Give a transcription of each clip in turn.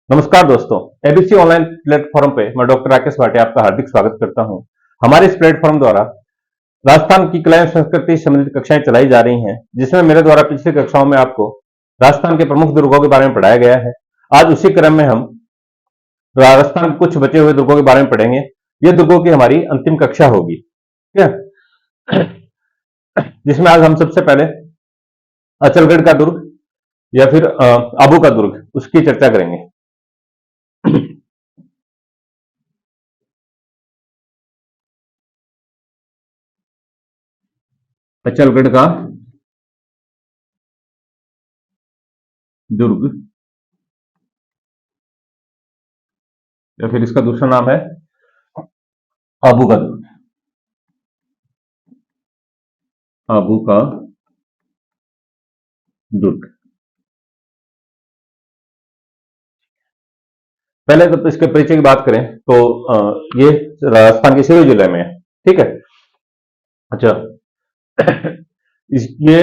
नमस्कार दोस्तों, ABC online platform पे मैं डॉक्टर राकेश भाटिया आपका हार्दिक स्वागत करता हूं। हमारे इस प्लेटफॉर्म द्वारा राजस्थान की कला एवं संस्कृति से संबंधित कक्षाएं चलाई जा रही हैं, जिसमें मेरे द्वारा पिछली कक्षाओं में आपको राजस्थान के प्रमुख दुर्गों के बारे में पढ़ाया गया है। आज उसी क्रम में हम राजस्थान के कुछ बचे हुए दुर्गों के बारे में पढ़ेंगे। ये दुर्गों की हमारी अंतिम कक्षा होगी, ठीक है। जिसमें आज हम सबसे पहले अचलगढ़ का दुर्ग या फिर आबू का दुर्ग, उसकी चर्चा करेंगे। अचलगढ़ का दुर्ग या फिर इसका दूसरा नाम है आबू का दुर्ग। आबू का दुर्ग पहले तो इसके परिचय की बात करें तो ये राजस्थान के सिरोही जिले में है, ठीक है। अच्छा। ये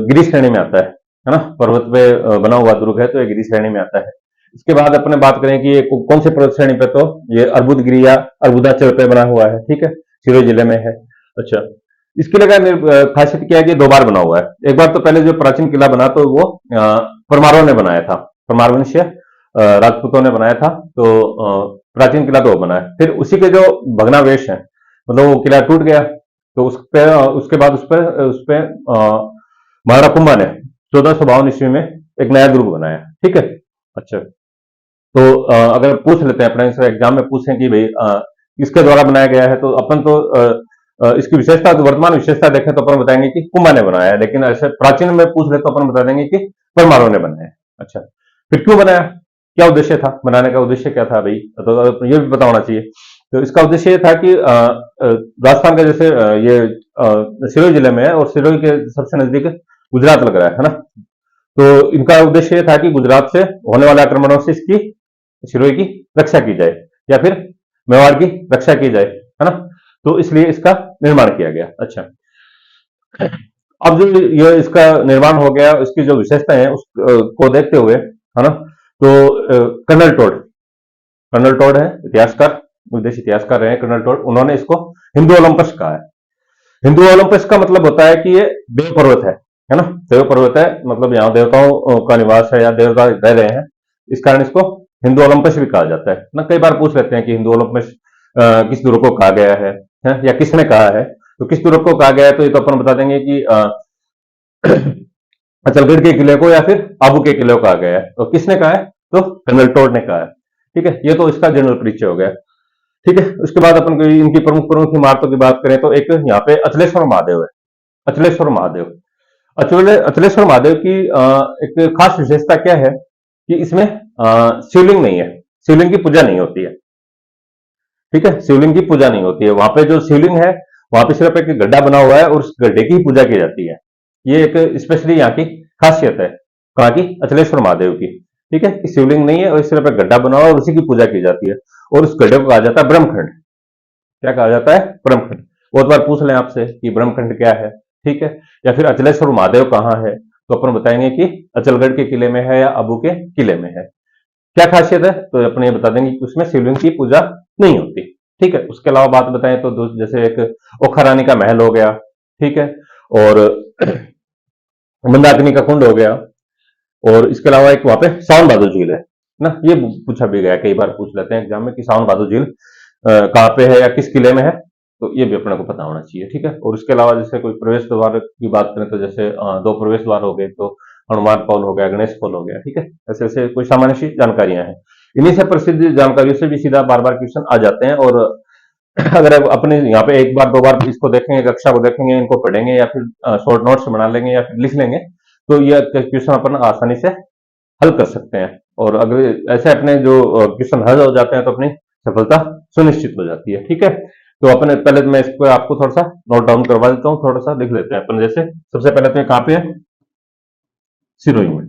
गिरी श्रेणी में आता है ना। पर्वत पे बना हुआ दुर्ग है, तो ये गिरी श्रेणी में आता है। इसके बाद अपने बात करें कि ये कौन से पर्वत श्रेणी पे, तो ये अर्बुदगिरी या अर्बुदाचल पे बना हुआ है, ठीक है। सिरोही जिले में है। अच्छा, इसकी खासियत क्या है कि दो बार बना हुआ है। एक बार तो पहले जो प्राचीन किला बना तो वो परमारों ने बनाया था, परमार वंशीय राजपूतों ने बनाया था। तो प्राचीन किला तो वो बना है। फिर उसी के जो भग्नावशेष है, मतलब वो किला टूट गया, तो उसके बाद उस पे महाराणा कुंभा ने 1452 ईस्वी में एक नया दुर्ग बनाया, ठीक है। अच्छा, तो अगर पूछ लेते हैं अपने एग्जाम में पूछें कि भाई किसके द्वारा बनाया गया है, तो अपन तो इसकी विशेषता, तो वर्तमान विशेषता देखें तो अपन बताएंगे कि कुंभा ने बनाया है, लेकिन ऐसे प्राचीन में पूछ ले तो अपन बता देंगे कि परमारों ने बनाया है। अच्छा, फिर क्यों बनाया, क्या उद्देश्य था, बनाने का उद्देश्य क्या था भाई, तो ये भी पता होना चाहिए। तो इसका उद्देश्य ये था कि राजस्थान का जैसे ये सिरोही जिले में है और सिरोही के सबसे नजदीक गुजरात लग रहा है ना। तो इनका उद्देश्य ये था कि गुजरात से होने वाले आक्रमणों से इसकी, सिरोही की रक्षा की जाए, या फिर मेवाड़ की रक्षा की जाए, है ना। तो इसलिए इसका निर्माण किया गया। अच्छा, अब जो ये इसका निर्माण हो गया, इसकी जो विशेषता है उस को देखते हुए, है ना, तो कर्नल टोड है इतिहासकार, विदेशी इतिहासकार रहे कर्नल टोड। उन्होंने इसको हिंदू ओलंपस कहा है। हिंदू ओलंपस का मतलब होता है कि ये देव पर्वत है ना। देव पर्वत है, मतलब यहाँ देवताओं का निवास है या देवता रह रहे हैं, इस कारण इसको हिंदू ओलंपस भी कहा जाता है ना। कई बार पूछ लेते हैं कि हिंदू ओलंपस किस दुर्ग को कहा गया है या किसने कहा है। तो किस दुर्ग को कहा गया है, तो ये तो अपन बता देंगे कि अचलगढ़ के किले को या फिर आबू के किले को कहा गया है। तो किसने कहा है, तो कर्नल टोड ने कहा है, ठीक है। ये तो इसका जनरल परिचय हो गया, ठीक है। उसके बाद अपन इनकी प्रमुख प्रमुख इमारतों की बात करें तो एक यहाँ पे अचलेश्वर महादेव है। अचलेश्वर महादेव, अचलेश्वर महादेव की एक खास विशेषता क्या है कि इसमें शिवलिंग नहीं है, शिवलिंग की पूजा नहीं होती है, ठीक है। शिवलिंग की पूजा नहीं होती है। वहां पे जो शिवलिंग है, वहां पे सिर्फ एक गड्ढा बना हुआ है और उस गड्ढे की ही पूजा की जाती है। ये एक स्पेशली यहाँ की खासियत है, कहाँ की, अचलेश्वर महादेव की, ठीक है। कि शिवलिंग नहीं है और सिर्फ एक गड्ढा बना हुआ है और उसी की पूजा की जाती है। और उस गड्ढे को कहा जाता है ब्रह्मखंड। क्या कहा जाता है, ब्रह्मखंड। बहुत बार पूछ लें आपसे कि ब्रह्मखंड क्या है, ठीक है। या फिर अचलेश्वर महादेव कहाँ है, तो अपन बताएंगे कि अचलगढ़ के किले में है या अबू के किले में है। क्या खासियत है, तो अपन ये बता देंगे कि उसमें शिवलिंग की पूजा नहीं होती, ठीक है। उसके अलावा बात बताएं तो जैसे एक ओखा रानी का महल हो गया, ठीक है, और मंदाकिनी का कुंड हो गया, और इसके अलावा एक वहां पे सावन भादो झील है ना। ये पूछा भी गया, कई बार पूछ लेते हैं एग्जाम में कि सावन भादो झील कहाँ पे है या किस किले में है, तो ये भी अपने को पता होना चाहिए, ठीक है। और इसके अलावा जैसे कोई प्रवेश द्वार की बात करें तो जैसे दो प्रवेश द्वार हो गए, तो हनुमान पॉल हो गया, गणेश पॉल हो गया, ठीक है। ऐसे ऐसे कोई सामान्य सी जानकारियां हैं। इन्हीं से प्रसिद्ध जानकारियों से भी सीधा बार बार क्वेश्चन आ जाते हैं। और अगर अपने यहाँ पे एक बार दो बार इसको देखेंगे, कक्षा को देखेंगे, इनको पढ़ेंगे या फिर शॉर्ट नोट्स बना लेंगे या फिर लिख लेंगे, तो ये क्वेश्चन अपन आसानी से हल कर सकते हैं। और अगर ऐसे अपने जो क्वेश्चन हल हो जाते हैं तो अपनी सफलता सुनिश्चित हो जाती है, ठीक है। तो अपने पहले मैं इसको आपको थोड़ा सा नोट डाउन करवा देता हूँ, थोड़ा सा लिख लेते हैं अपन। जैसे सबसे पहले तो कहाँ पे है, सिरोही में,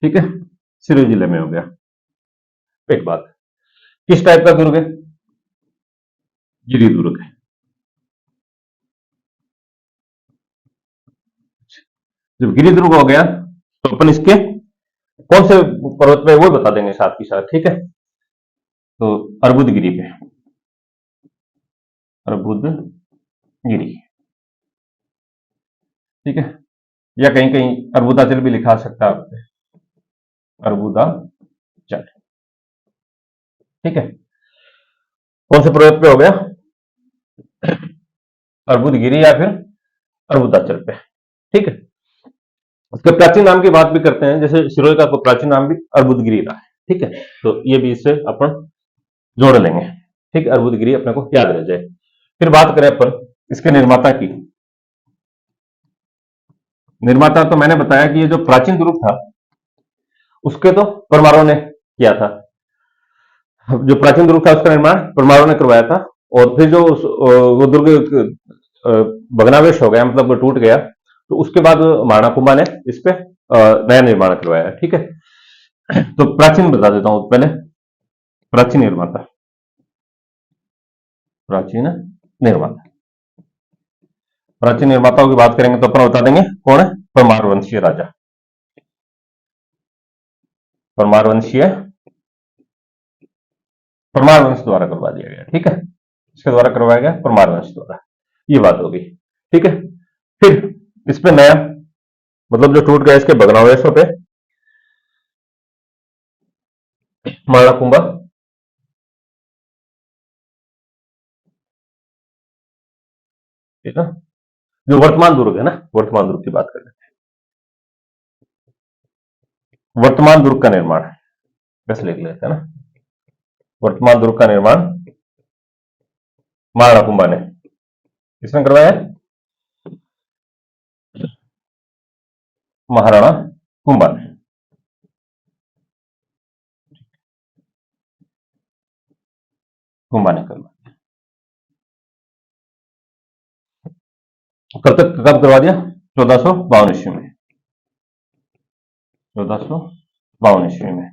ठीक है। सिरोही जिले में हो गया। एक बात, किस टाइप का दुर्ग है, गिरी दुर्ग है। जब गिरी दुर्ग हो गया तो अपन इसके कौन से पर्वत पे वो बता देंगे साथ ही साथ, ठीक है। तो अर्बुदगिरी पे, अर्बुदगिरी, ठीक है। या कहीं कहीं अर्बुदाचल भी लिखा सकता है आपने, अर्बुदाचल, ठीक है। कौन से पर्वत पे हो गया, अर्बुदगिरी या फिर अर्बुदाचल पे, ठीक है। उसके प्राचीन नाम की बात भी करते हैं, जैसे सिरोही का प्राचीन नाम भी अर्बुदगिरी रहा है, ठीक है। तो ये भी इससे अपन जोड़ लेंगे, ठीक है, अर्बुदगिरी अपने को याद रह जाए। फिर बात करें अपन इसके निर्माता की। निर्माता तो मैंने बताया कि ये जो प्राचीन दुर्ग था उसके तो परमारों ने किया था, जो प्राचीन दुर्ग था उसका निर्माण परमारों ने करवाया था। और फिर जो वो दुर्ग भग्नावेश हो गया, मतलब टूट गया, तो उसके बाद महाराणा कुंभा ने इस पे नया निर्माण करवाया, ठीक है। तो प्राचीन बता देता हूं पहले, प्राचीन निर्माता, प्राचीन निर्माता, प्राचीन निर्माताओं की बात करेंगे तो अपन बता देंगे कौन है, परमार वंशीय राजा, परमार वंशीय, परमार वंश द्वारा करवा दिया गया, ठीक है। इसके द्वारा करवाया गया परमार वंश द्वारा, ये बात होगी, ठीक है। फिर इस पे नया, मतलब जो टूट गया इसके भग्नावशेषों पे महाराणा कुंभा ठीक है, जो वर्तमान दुर्ग है ना, वर्तमान दुर्ग की बात कर लेते हैं। वर्तमान दुर्ग का निर्माण कैसे लिख लेते हैं ना, वर्तमान दुर्ग का निर्माण महाराणा कुंभा ने, किसने करवाया, महाराणा कुंभा ने, कुंभा ने करवाया। कब तक, कब करवा दिया, 1452 ईस्वी में, 1452 ईस्वी में,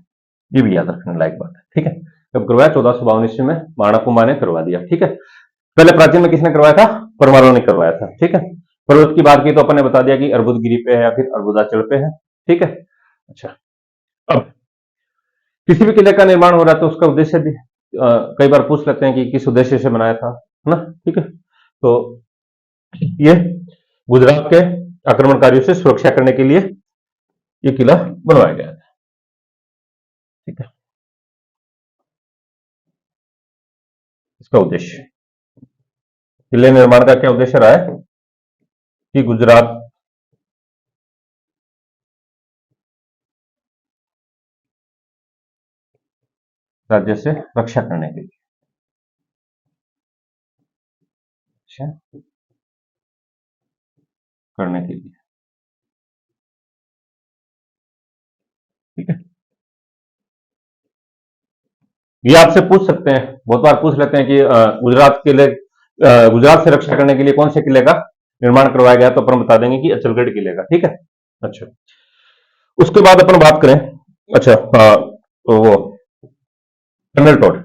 ये भी याद रखने लायक बात है, ठीक है। कब करवाया, 1452 ईस्वी में महाराणा कुंभा ने करवा दिया, ठीक है। पहले प्राचीन में किसने करवाया था, परमारों ने करवाया था, ठीक है। पर्वत की बात की तो अपन ने बता दिया कि अर्बुदगिरी पे है या फिर अर्बुदाचल पे है, ठीक है। अच्छा, अब किसी भी किले का निर्माण हो रहा है तो उसका उद्देश्य भी कई बार पूछ लेते हैं कि किस उद्देश्य से बनाया था, है ना, ठीक है। तो ये गुजरात के आक्रमणकारियों से सुरक्षा करने के लिए ये किला बनवाया गया था, ठीक है। इसका उद्देश्य, किले निर्माण का क्या उद्देश्य रहा है कि गुजरात राज्य से रक्षा करने के लिए, करने के लिए, ठीक है। ये आपसे पूछ सकते हैं, बहुत बार पूछ लेते हैं कि गुजरात किले, गुजरात से रक्षा करने के लिए कौन से किले का निर्माण करवाया गया, तो अपन बता देंगे कि अचलगढ़ किले का, ठीक है। अच्छा, उसके बाद अपन बात करें, अच्छा तो वो कर्नल टोड,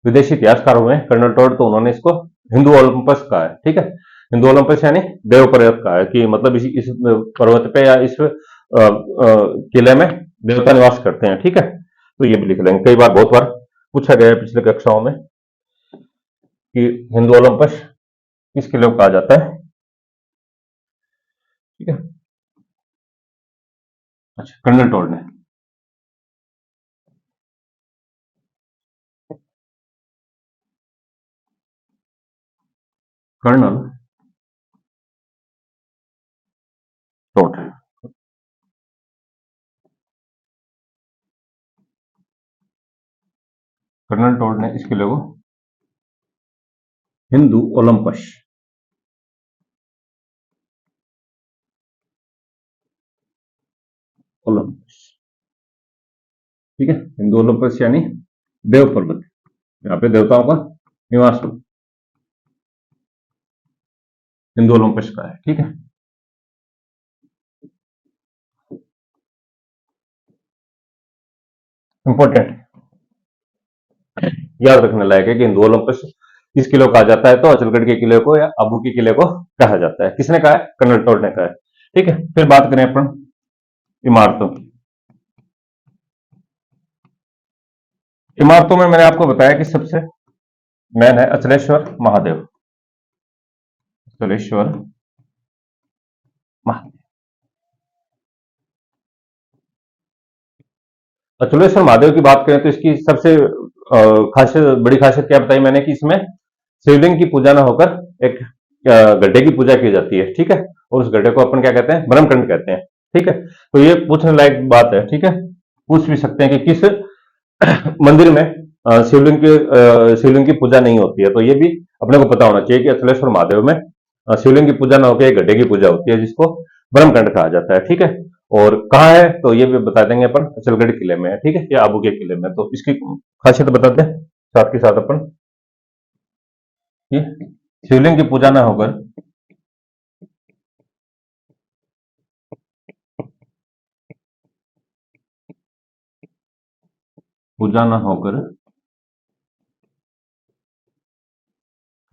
विदेशी इतिहासकार हुए कर्नल टोड, तो उन्होंने इसको हिंदू ओलंपस कहा है, ठीक है। हिंदू ओलंपस यानी देव पर्वत कहा है, कि मतलब इस पर्वत पे या इस किले में देवता निवास करते हैं, ठीक है। तो ये भी लिख लेंगे, कई बार बहुत बार पूछा गया है पिछले कक्षाओं में कि हिंदू ओलंपस किस किले को कहा जाता है, ठीक है। अच्छा, कर्नल टोड ने, कर्नल टोड, कर्नल टोड ने इस किले को हिंदू ओलंपस, ओलंपस, ठीक है। हिंदू ओलंपस यानी देव पर्वत, यहाँ पे देवताओं का निवास हो, हिंदू ओलंपस का है, ठीक है। इंपॉर्टेंट याद रखने लायक है कि हिंदू ओलंपस किस किले को कहा जाता है, तो अचलगढ़ के किले को या आबू के किले को कहा जाता है। किसने कहा है, कर्नल टोड ने कहा है, ठीक है। फिर बात करें अपन इमारतों की, इमारतों में मैंने आपको बताया कि सबसे मेन है अचलेश्वर महादेव। अचलेश्वर महादेव, अचलेश्वर महादेव की बात करें तो इसकी सबसे खासियत, बड़ी खासियत क्या बताई मैंने कि इसमें शिवलिंग की पूजा न होकर एक गड्ढे की पूजा की जाती है, ठीक है। और उस गड्ढे को अपन क्या कहते हैं, ब्रह्मकंड कहते हैं, ठीक है। तो ये पूछने लायक बात है, ठीक है। पूछ भी सकते हैं कि किस मंदिर में शिवलिंग की पूजा नहीं होती है, तो ये भी अपने को पता होना चाहिए कि अचलेश्वर महादेव में शिवलिंग की पूजा न होकर एक गड्ढे की पूजा होती है, जिसको ब्रह्मकंड कहा जाता है, ठीक है। और कहाँ है तो ये भी बता देंगे अपन, अचलगढ़ किले में है, ठीक है, या आबू के किले में। तो इसकी खासियत बताते हैं साथ के साथ अपन, ये शिवलिंग की पूजा न होकर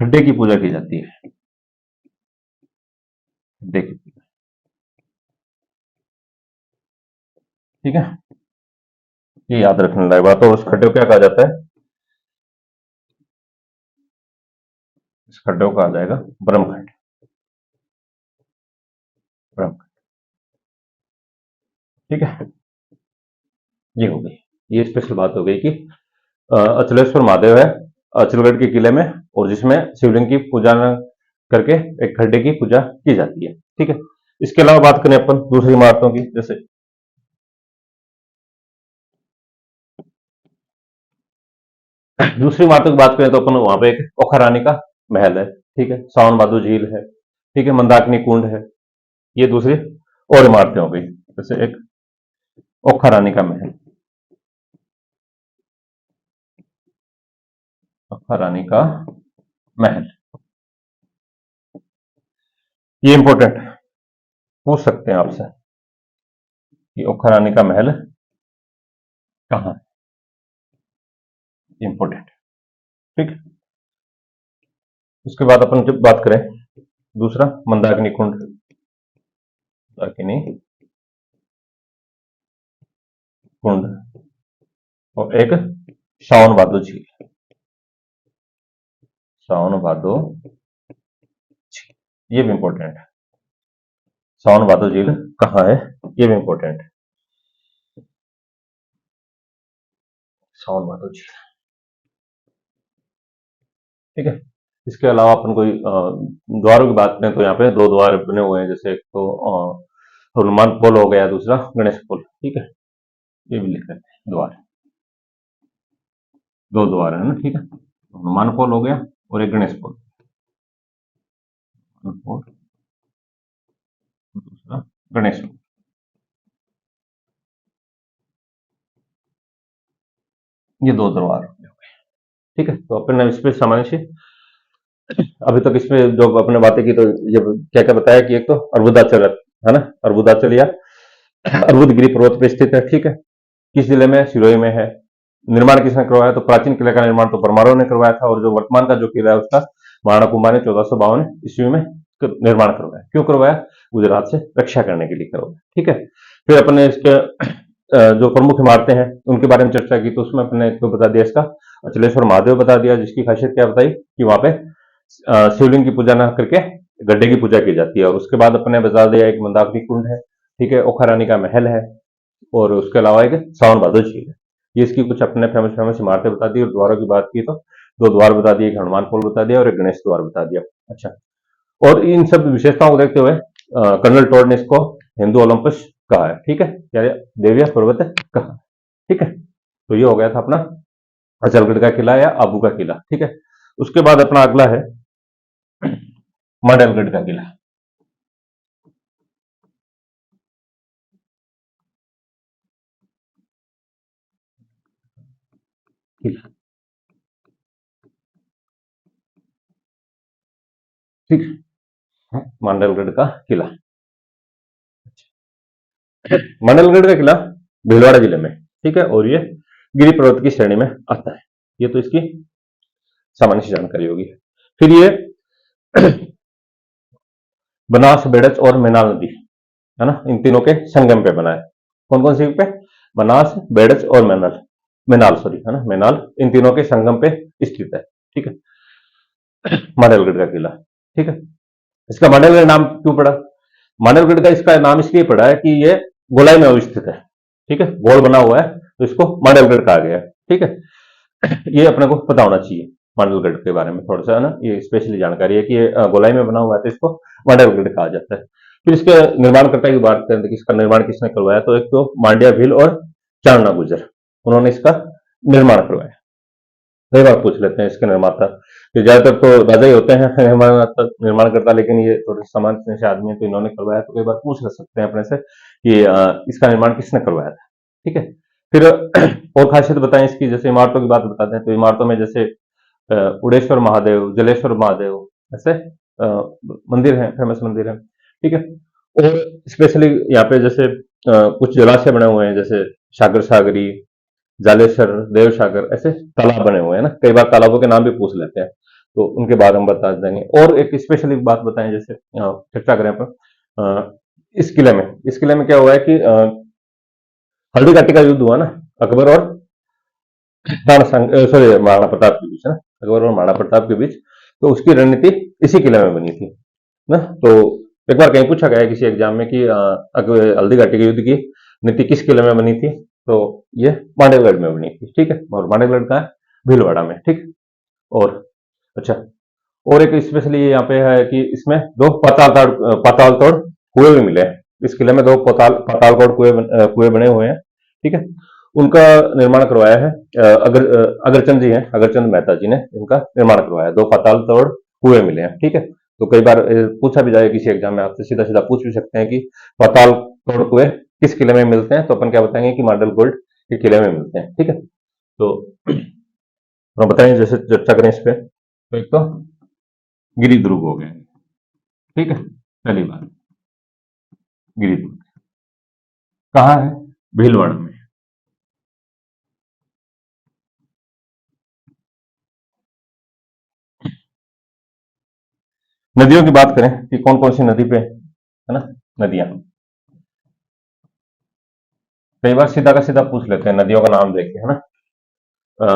गड्ढे की पूजा की जाती है, गड्ढे की पूजा, ठीक है। ये याद रखने लायक बात है। उस गड्ढे को क्या कहा जाता है, इस गड्ढे को कहा जाएगा ब्रह्मखंड, ब्रह्मखंड, ठीक है। ये हो गई, ये स्पेशल बात हो गई कि अचलेश्वर महादेव है अचलगढ़ के किले में, और जिसमें शिवलिंग की पूजा न करके एक खड्डे की पूजा की जाती है, ठीक है। इसके अलावा बात करें अपन दूसरी इमारतों की, जैसे दूसरी इमारतों की बात करें तो अपन वहां पे एक ओखा रानी का महल है, ठीक है, सावन बादू झील है, ठीक है, मंदाकिनी कुंड है। ये दूसरी और इमारतें हो गई, जैसे एक ओखा रानी का महल, ओखा रानी का महल, ये इंपॉर्टेंट पूछ सकते हैं आपसे कि ओखा रानी का महल कहाँ है, इंपॉर्टेंट, ठीक है। उसके बाद अपन जब बात करें दूसरा मंदाकिनी कुंड, मंदाकिनी कुंड, और एक सावन भादो झील, सावन भादो झील, ये भी इंपॉर्टेंट है। सावन भादो झील कहाँ है, ये भी इंपॉर्टेंट है, सावन भादो झील, ठीक है। इसके अलावा अपन कोई द्वारों की बात करें तो यहाँ पे दो द्वार बने हुए हैं, जैसे एक तो हनुमान पोल हो गया, दूसरा गणेश पोल, ठीक है। ये भी लिख लेते हैं द्वार, दो द्वार है ना, ठीक है। हनुमान पोल हो गया और एक गणेश पोल, और दूसरा गणेश पोल, ये दो द्वार हो गए, ठीक है। तो अपन ने इस पे सामान्य से अभी तक इसमें जो अपने बातें की, तो ये क्या क्या बताया कि एक तो अर्बुदाचल है ना, अर्बुदाचल या अर्बुदगिरी पर्वत पे स्थित है, ठीक है। किस जिले में, सिरोही में है। निर्माण किसने करवाया, तो प्राचीन किले का निर्माण तो परमारों ने करवाया था, और जो वर्तमान का जो किला है उसका महाराणा कुंभा ने 1452 ईस्वी में निर्माण करवाया। क्यों करवाया, गुजरात से रक्षा करने के लिए करवाया, ठीक है। फिर अपने इसके जो प्रमुख इमारतें हैं उनके बारे में चर्चा की, तो उसमें अपने को बता दिया इसका अचलेश्वर महादेव बता दिया, जिसकी खासियत क्या बताई कि वहां पे शिवलिंग की पूजा न करके गड्ढे की पूजा की जाती है। और उसके बाद अपने बता दिया एक मंदाकिनी कुंड है, ठीक है, ओखा रानी का महल है, और उसके अलावा एक सावन भादो झील है। ये इसकी कुछ अपने फेमस फेमस इमारतें बता दी। और द्वारों की बात की तो दो द्वार बता दिए, एक हनुमान पोल बता दिया और एक गणेश द्वार बता दिया। अच्छा, और इन सब विशेषताओं को देखते हुए कर्नल टोड ने इसको हिंदू ओलंपस कहा है, ठीक है, या देविया पर्वत कहा, ठीक है। तो ये हो गया था अपना अचलगढ़ का किला या आबू का किला, ठीक है। उसके बाद अपना अगला है मांडलगढ़ का किला, किला, ठीक है, मांडलगढ़ का किला। मांडलगढ़ का किला भीलवाड़ा जिले में, ठीक है, और ये गिरी पर्वत की श्रेणी में आता है। ये तो इसकी सामान्य सी जानकारी होगी। फिर ये बनास, बेड़च और मैनाल नदी है ना, इन तीनों के संगम पे बना है। कौन कौन सी पे, बनास, बेड़च और मैनल, मेनाल, सॉरी, है ना, मेनाल, इन तीनों के संगम पे स्थित है। ठीक है, मांडवगढ़ का किला। ठीक है, इसका मांडवगढ़ नाम क्यों पड़ा? मांडवगढ़ का इसका नाम इसलिए पड़ा है कि ये गोलाई में अवस्थित है। ठीक है, गोल बना हुआ है तो इसको मांडवगढ़ कहा गया है। ठीक है, ये अपने को पता होना चाहिए मांडवगढ़ के बारे में थोड़ा सा, है ना, ये स्पेशली जानकारी है कि ये गोलाई में बना हुआ है तो इसको मांडवगढ़ कहा जाता है। फिर इसके निर्माणकर्ता की बात करें तो इसका निर्माण किसने करवाया, तो एक तो मांड्या भील और चाणना गुजर, उन्होंने इसका निर्माण करवाया। कई बार पूछ लेते हैं इसके निर्माता, कि ज्यादातर तो राजा ही होते हैं निर्माण करता, लेकिन ये थोड़े सामान्य से आदमी है तो इन्होंने करवाया, तो कई बार पूछ सकते हैं अपने से कि इसका निर्माण किसने करवाया था। ठीक है, फिर और खासियत बताएं इसकी, जैसे इमारतों की बात बताते हैं तो इमारतों में जैसे उड़ेश्वर महादेव, जलेश्वर महादेव, ऐसे मंदिर हैं, फेमस मंदिर हैं। ठीक है, और स्पेशली यहाँ पे जैसे कुछ जलाशय बने हुए हैं, जैसे सागर सागरी, जालेश्वर, देवसागर, ऐसे तालाब बने हुए हैं ना, कई बार तालाबों के नाम भी पूछ लेते हैं, तो उनके बारे में बता देंगे। और एक स्पेशली बात बताएं, जैसे चर्चा करें अपन इस किले में क्या हुआ है कि हल्दी घाटी का युद्ध हुआ ना, अकबर और सॉरी, महाराणा प्रताप के बीच, है ना, अकबर और महाराणा प्रताप के बीच, तो उसकी रणनीति इसी किले में बनी थी ना। तो एक बार कहीं पूछा गया है किसी एग्जाम में कि हल्दी घाटी के युद्ध की नीति किस किले में बनी थी, तो ये मांडवगढ़ में बनी थी। ठीक है, और मांडवगढ़ का है भीलवाड़ा में। ठीक, और अच्छा, और एक स्पेशली यहाँ पे है कि इसमें दो पाताल तोड़ कुएं भी मिले हैं। इस किले में दो पाताल तोड़ कुएं बने हुए हैं। ठीक है, उनका निर्माण करवाया है अगरचंद जी हैं, अगरचंद मेहता जी ने इनका निर्माण करवाया। दो पाताल तोड़ कुएं मिले हैं। ठीक है, तो कई बार पूछा भी जाए किसी एग्जाम में, आपसे सीधा सीधा पूछ भी सकते हैं कि पाताल तोड़ कुएं किस किले में मिलते हैं, तो अपन क्या बताएंगे कि मांडल गोल्ड के किले में मिलते हैं। ठीक है, तो हम बताएंगे, जैसे चर्चा करें इस पे, तो एक तो गिरिदुर्ग हो गए। ठीक है, पहली बात, गिरिदुर्ग कहाँ है? भीलवाड़ा में। नदियों की बात करें कि कौन कौन सी नदी पे, है ना, नदियां, कई बार सीधा का सीधा पूछ लेते हैं नदियों का नाम देके, है ना,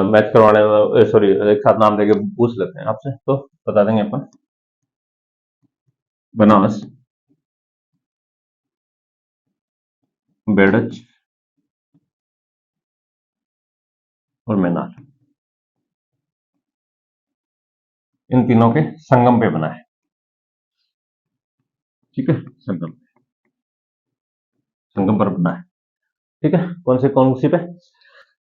मैच करवाने में, सॉरी, एक साथ नाम देके पूछ लेते हैं आपसे, तो बता देंगे अपन। बनास, बेड़च और मैनाल, इन तीनों के संगम पे बना है। ठीक है, संगम पर बना है। ठीक है, कौन सी पे?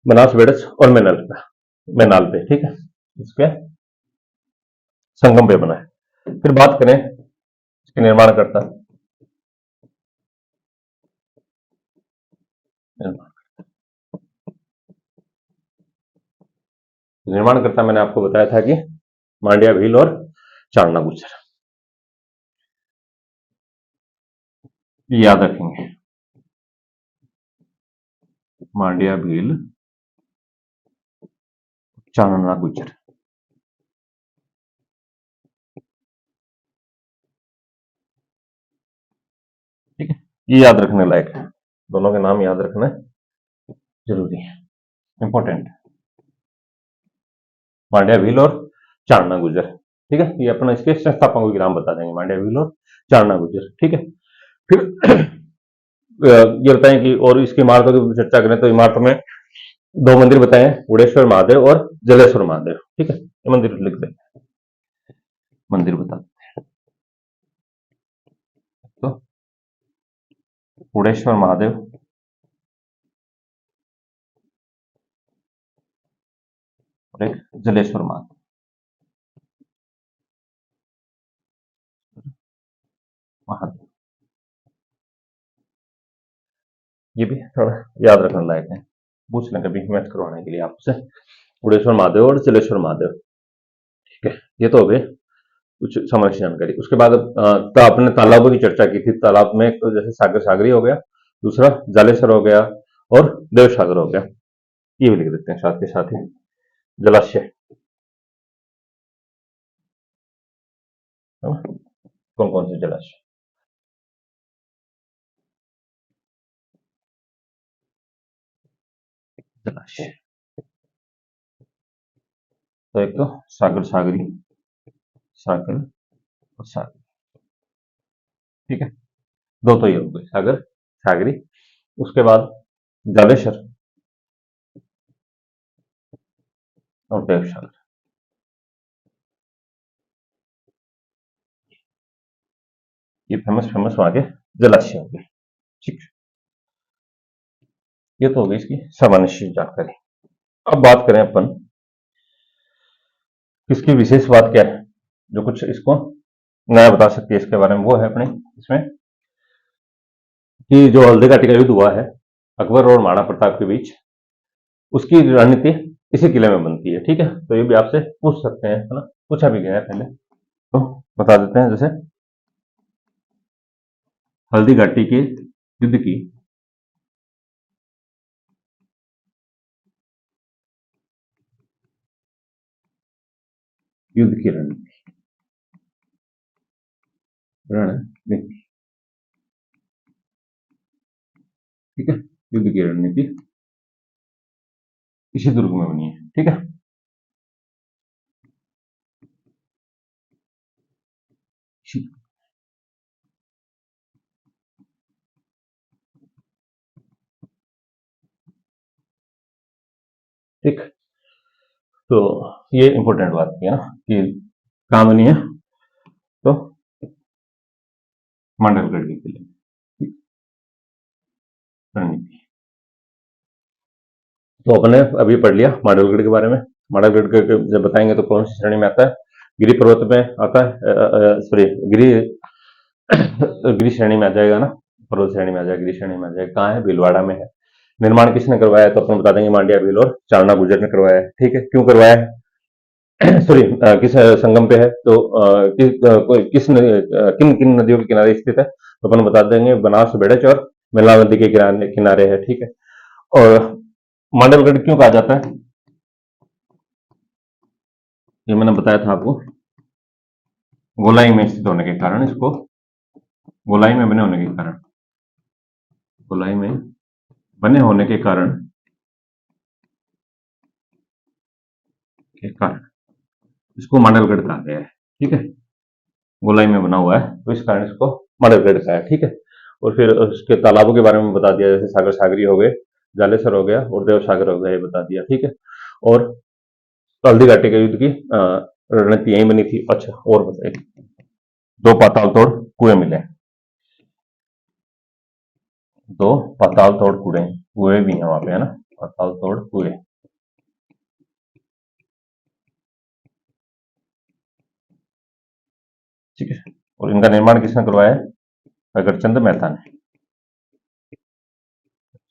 बनास, बेड़च और मैनाल पे। ठीक है, इसके संगम पे बना है। फिर बात करें इसके निर्माणकर्ता, निर्माणकर्ता मैंने आपको बताया था कि मांड्या भील और चाणना गुजर, ये याद रखेंगे, मांड्या भील, चाणना गुजर। ठीक है, ये याद रखने लायक है, दोनों के नाम याद रखना जरूरी है, इंपॉर्टेंट। मांड्या भील और चाणना गुजर। ठीक है, ये अपना इसके संस्थापकों के नाम बता देंगे, मांड्या भील और चाणना गुजर। ठीक है, फिर ये बताएं कि और इसकी इमारतों की चर्चा करें तो इमारतों में दो मंदिर बताएं, उड़ेश्वर महादेव और जलेश्वर महादेव। ठीक है, ये मंदिर लिख दें, मंदिर बता तो उड़ेश्वर महादेव और एक जलेश्वर महादेव। महादेव, ये भी थोड़ा याद रखने लायक है, पूछ लें कभी मैथ करवाने के लिए आपसे, उड़ेश्वर महादेव और जलेश्वर महादेव। ठीक है, ये तो हो गए कुछ समझ जानकारी। उसके बाद तो आपने तालाबों की चर्चा की थी, तालाब में एक तो जैसे सागर सागरी हो गया, दूसरा जालेश्वर हो गया और देव सागर हो गया, ये भी लिख देते हैं साथ के साथ ही। जलाशय, कौन कौन से जलाशय? जलाशय, तो एक तो सागर सागरी, सागर और सागरी, ठीक है, दो तो ये हो गए, सागर सागरी। उसके बाद जालेश्वर और देवसागर, ये फेमस फेमस वहां के जलाशय हो गए, ठीक है। ये तो हो गई इसकी सामान्य जानकारी। अब बात करें अपन किसकी विशेष बात क्या है जो कुछ इसको नया बता सकती है इसके बारे में, वो है अपने इसमें कि जो हल्दी घाटी का युद्ध हुआ है अकबर और महाराणा प्रताप के बीच, उसकी रणनीति इसी किले में बनती है, ठीक है। तो ये भी आपसे पूछ सकते हैं, है ना, पूछा भी गया है पहले, तो बता देते हैं। जैसे हल्दी घाटी के युद्ध की युद्ध की रणनीति, ठीक है, युद्ध की रणनीति इसी दुर्ग में बनी है, ठीक है। ठीक, तो ये इंपॉर्टेंट बात थी, है ना, कि कहाँ बनी है, तो मांडवगढ़ के किले, रणनीति। तो अपने अभी पढ़ लिया मांडवगढ़ के बारे में। मांडवगढ़ के जब बताएंगे तो कौन सी श्रेणी में आता है, गिरी पर्वत में आता है, सॉरी गिरी गिरी श्रेणी में आ जाएगा ना, पर्वत श्रेणी में आ जाएगा, गिरी श्रेणी में आ जाएगा। कहाँ है, भीलवाड़ा में है। निर्माण किसने करवाया है, तो अपन बता देंगे मांडिया भील और चारणा गुर्जर ने करवाया है, ठीक है। क्यों करवाया है, सॉरी किस संगम पे है, तो किन किन नदियों के किनारे स्थित है, तो अपन बता देंगे बनास, बेड़च और मेला नदी के किनारे किनारे है, ठीक है। और मांडवगढ़ क्यों कहा जाता है, ये मैंने बताया था आपको, गोलाई में स्थित होने के कारण इसको, गोलाई में बने होने के कारण, गोलाई में बने होने के कारण इसको मांडवगढ़ कहा गया है, ठीक है। गोलाई में बना हुआ है तो इस कारण इसको मांडवगढ़ कहा है, ठीक है। और फिर उसके तालाबों के बारे में बता दिया, जैसे सागर सागरी हो गए, जालेसर हो गया और देव सागर हो गया, ये बता दिया, ठीक है। और हल्दी घाटी के युद्ध की रणनीति यही बनी थी। अच्छा, और बताइए, दो पाताल तोड़ कुएं मिले, दो पाताल तोड़ कुएं भी हैं वहां पे, है ना, पाताल तोड़ कुएं, ठीक है। और इनका निर्माण किसने करवाया है, अगरचंद मेहता ने,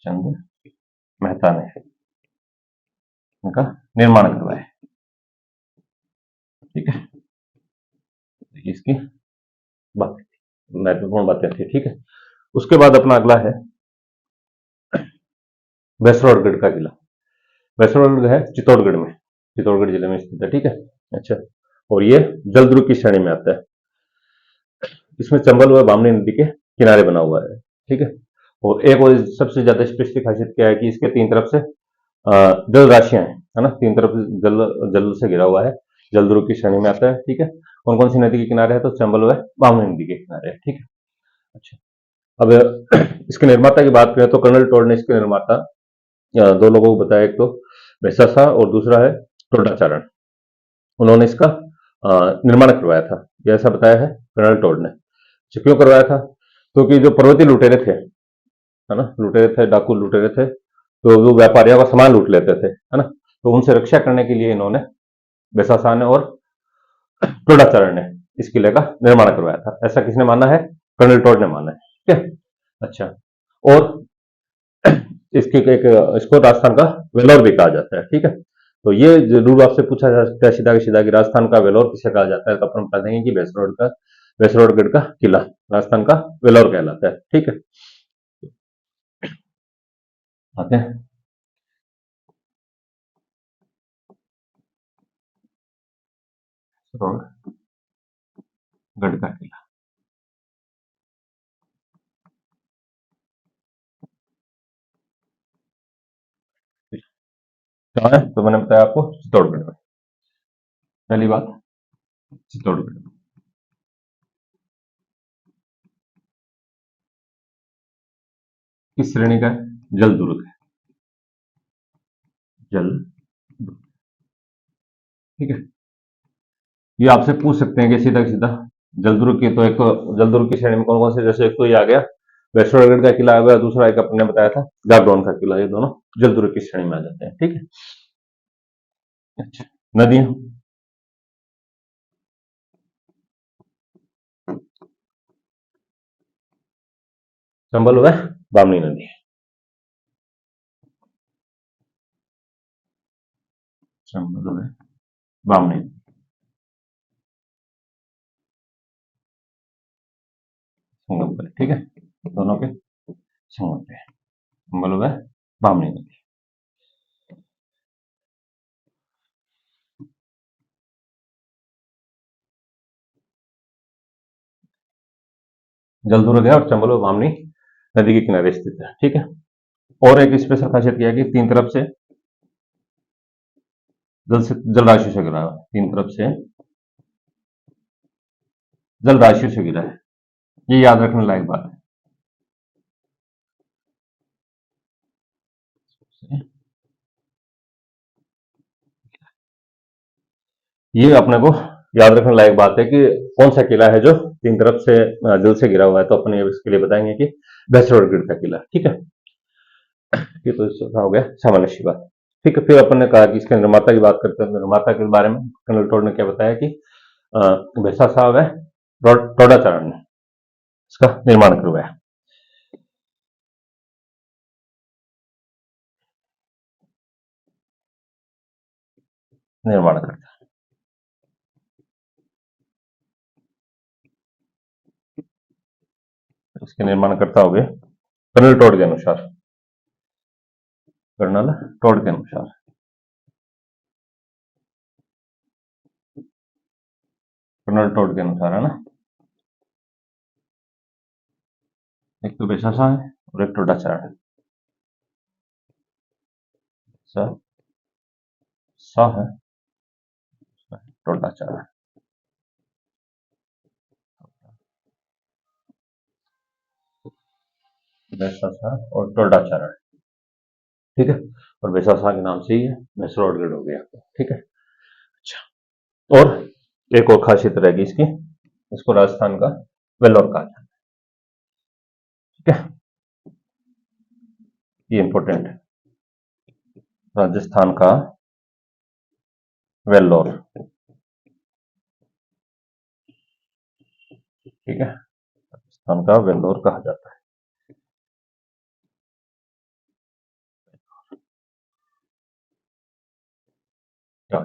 चंद मेहता ने इनका निर्माण करवाया है, ठीक है। इसकी बात महत्वपूर्ण बातें थी, ठीक है। उसके बाद अपना अगला है भैंसवाड़गढ़ का किला। भैंसवाड़गढ़ है चित्तौड़गढ़ में, चित्तौड़गढ़ जिले में स्थित है, ठीक है। अच्छा, और ये जलदुर्ग की श्रेणी में आता है। इसमें चंबल व बामनी नदी के किनारे बना हुआ है, ठीक है। और एक और सबसे ज्यादा स्पेसिफिक खासियत क्या है कि इसके तीन तरफ से जल राशियां हैं, है ना, तीन तरफ जल जल से घिरा हुआ है, जलदुर्ग की श्रेणी में आता है, ठीक है। कौन कौन सी नदी के किनारे है, तो चंबल व बामनी नदी के किनारे है, ठीक है। अच्छा, अब इसके निर्माता की बात करें तो कर्नल टोड ने इसके निर्माता दो लोगों को बताया, एक तो वैसासा और दूसरा है टोडाचारण। उन्होंने इसका निर्माण करवाया था, ये ऐसा बताया है कर्नल टोड ने। अच्छा, क्यों करवाया था, क्योंकि जो पर्वतीय लुटेरे थे, है ना, लुटेरे थे, डाकू लुटेरे थे, तो वो व्यापारियों का सामान लूट लेते थे, है ना, तो उनसे रक्षा करने के लिए इन्होंने वैसासा ने और टोडाचारण ने इस किले का निर्माण करवाया था, ऐसा किसने माना है, कर्नल टोड ने माना है, ठीक है। अच्छा, और इसकी एक इसको राजस्थान का वेलोर भी कहा जाता है, ठीक है। तो ये जरूर आपसे पूछा जा सकता है सीधा सीधा कि राजस्थान का वेलोर किसे कहा जाता है, तो अपन बता देंगे कि वैसरोडगढ़ का किला राजस्थान का वेलोर कहलाता है, ठीक है। आते हैं, गढ़ का किला कहाँ है, तो मैंने बताया आपको चित्तौड़गढ़ में। पहली बात चित्तौड़गढ़ किस श्रेणी का है? जल दुर्ग है, जल दुर्ग, ठीक है। ये आपसे पूछ सकते हैं कि सीधा सीधा जलदुर्ग की, तो एक जलदुर्ग की श्रेणी में कौन कौन से, जैसे एक तो ये आ गया वैष्णोगढ़ का किला आ गया, दूसरा एक अपने बताया था गागडोन का किला, ये दोनों जलदुर्ग की श्रेणी में आ जाते हैं, ठीक है। अच्छा, नदियां, चंबल व बामनी नदी, चंबल व बामनी, संगम पर, ठीक है, दोनों के संगम पे चंबल व बामनी नदी। जलदुर्ग है और चंबल व बामनी नदी के किनारे स्थित है, ठीक है। और एक स्पेशल खासियत क्या है कि तीन तरफ से जल राशि से घिरा हुआ है, तीन तरफ से जल राशि से घिरा है, ये याद रखने लायक बात है। ये अपने को याद रखने लायक बात है कि कौन सा किला है जो तीन तरफ से जल से घिरा हुआ है, तो अपने इसके लिए बताएंगे कि भैंसवाड़गढ़ का किला, ठीक है। ये तो इसका हो गया सामान्य सी बात, ठीक है। फिर अपन ने कहा कि इसके निर्माता की बात करते हैं, निर्माता के बारे में कर्नल टोड ने क्या बताया कि भैसा साहब है, टोडाचारण ने इसका निर्माण करवाया, निर्माण करता है, इसके निर्माण करता हो गए कर्नल टोड के अनुसार, कर्नल टोड के अनुसार, कर्नल टोड के अनुसार, है ना। एक तो भैसा शाह है और एक टोडाचारण है, शाह है, टोडाचारण, भैसा शाह और टोडाचारण, ठीक है। और वैसा शाह के नाम से ही है मैसरोडगढ़ हो गया, ठीक है। अच्छा, और एक और खासियत रहेगी इसकी, इसको राजस्थान का वेल्लोर कहा जाता है, ठीक है, ये इंपॉर्टेंट है, राजस्थान का वेल्लोर, ठीक है, राजस्थान का वेल्लोर कहा जाता है। क्या,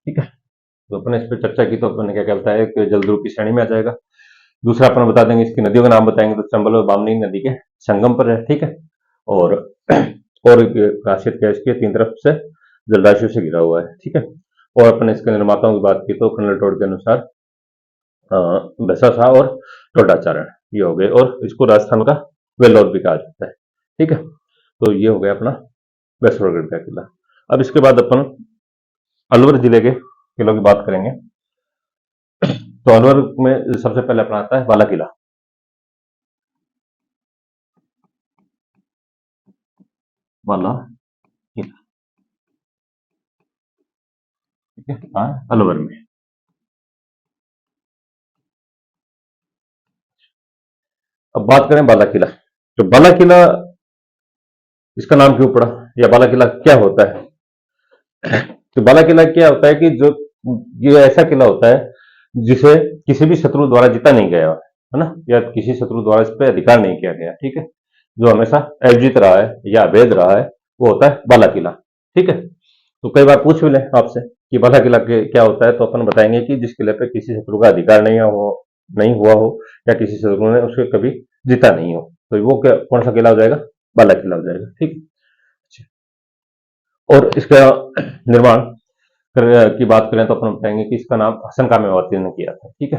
ठीक है, तो अपने इस पर चर्चा की, तो अपने क्या कहता है कि जलध्रुव की श्रेणी में आ जाएगा। दूसरा अपन बता देंगे, इसकी नदियों का नाम बताएंगे, तो चंबल और बामनी नदी के संगम पर है, ठीक है। और और खासियत क्या है इसकी, तीन तरफ से जलराशियों से घिरा हुआ है, ठीक है। और अपने इसके निर्माताओं की बात की तो कर्नल टोड के अनुसार भैसा शाह और टोडाचारण, ये हो गए, और इसको राजस्थान का वेल्लोर भी कहा जाता है, ठीक है। तो ये हो गया अपना वैष्णोगढ़ का किला। अब इसके बाद अपन अलवर जिले के किलों की बात करेंगे। तो अलवर में सबसे पहले अपना आता है बाला किला, बाला किला, ठीक है, हाँ, अलवर में। अब बात करें बाला किला, तो बाला किला, इसका नाम क्यों पड़ा, या बाला किला क्या होता है? तो बाला किला क्या होता है कि जो ये ऐसा किला होता है जिसे किसी भी शत्रु द्वारा जीता नहीं गया है ना, या किसी शत्रु द्वारा इस पर अधिकार नहीं किया गया, ठीक है, जो हमेशा अर्जित रहा है या अवैध रहा है, वो होता है बाला किला, ठीक है। तो कई बार पूछ भी ले आपसे कि बाला किला क्या होता है, तो अपन बताएंगे कि जिस किले पे किसी शत्रु का अधिकार नहीं हुआ हो, या किसी शत्रु ने उसके कभी जीता नहीं हो, तो वो क्या, कौन सा किला हो जाएगा? बाला किला हो जाएगा, ठीक है। और इसका निर्माण की बात करें तो अपन बताएंगे कि इसका नाम हसन कामेवाती ने किया था, ठीक है।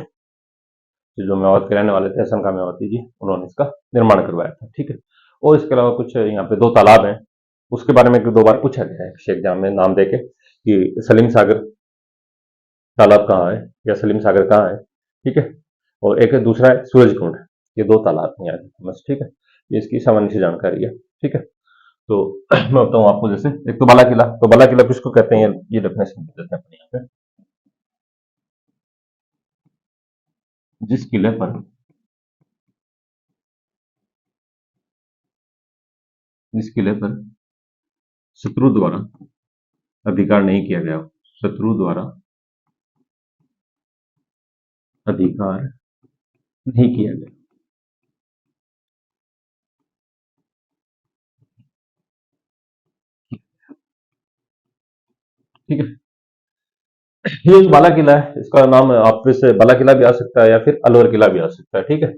जो मेवात के रहने वाले थे हसन कामेवाती जी, उन्होंने इसका निर्माण करवाया था, ठीक है। और इसके अलावा कुछ यहाँ पे दो तालाब हैं, उसके बारे में 1-2 बार पूछा गया है किसी एग्जाम में नाम देके कि सलीम सागर तालाब कहाँ है या सलीम सागर कहाँ है, ठीक है? और एक दूसरा है सूरज कुंड, ये 2 तालाब हैं यहाँ के फेमस, ठीक है? ये इसकी सामान्य सी जानकारी है, ठीक है? तो मैं बताऊँ आपको जैसे एक तो बाला किला, तो बाला किला किसको कहते हैं ये डेफिनेशन दे देते हैं अपन यहाँ पे। जिस किले पर जिस किले पर शत्रु द्वारा अधिकार नहीं किया गया हो, शत्रु द्वारा अधिकार नहीं किया गया, ठीक है? ये जो बाला किला है इसका नाम आप से बाला किला भी आ सकता है या फिर अलवर किला भी आ सकता है, ठीक है?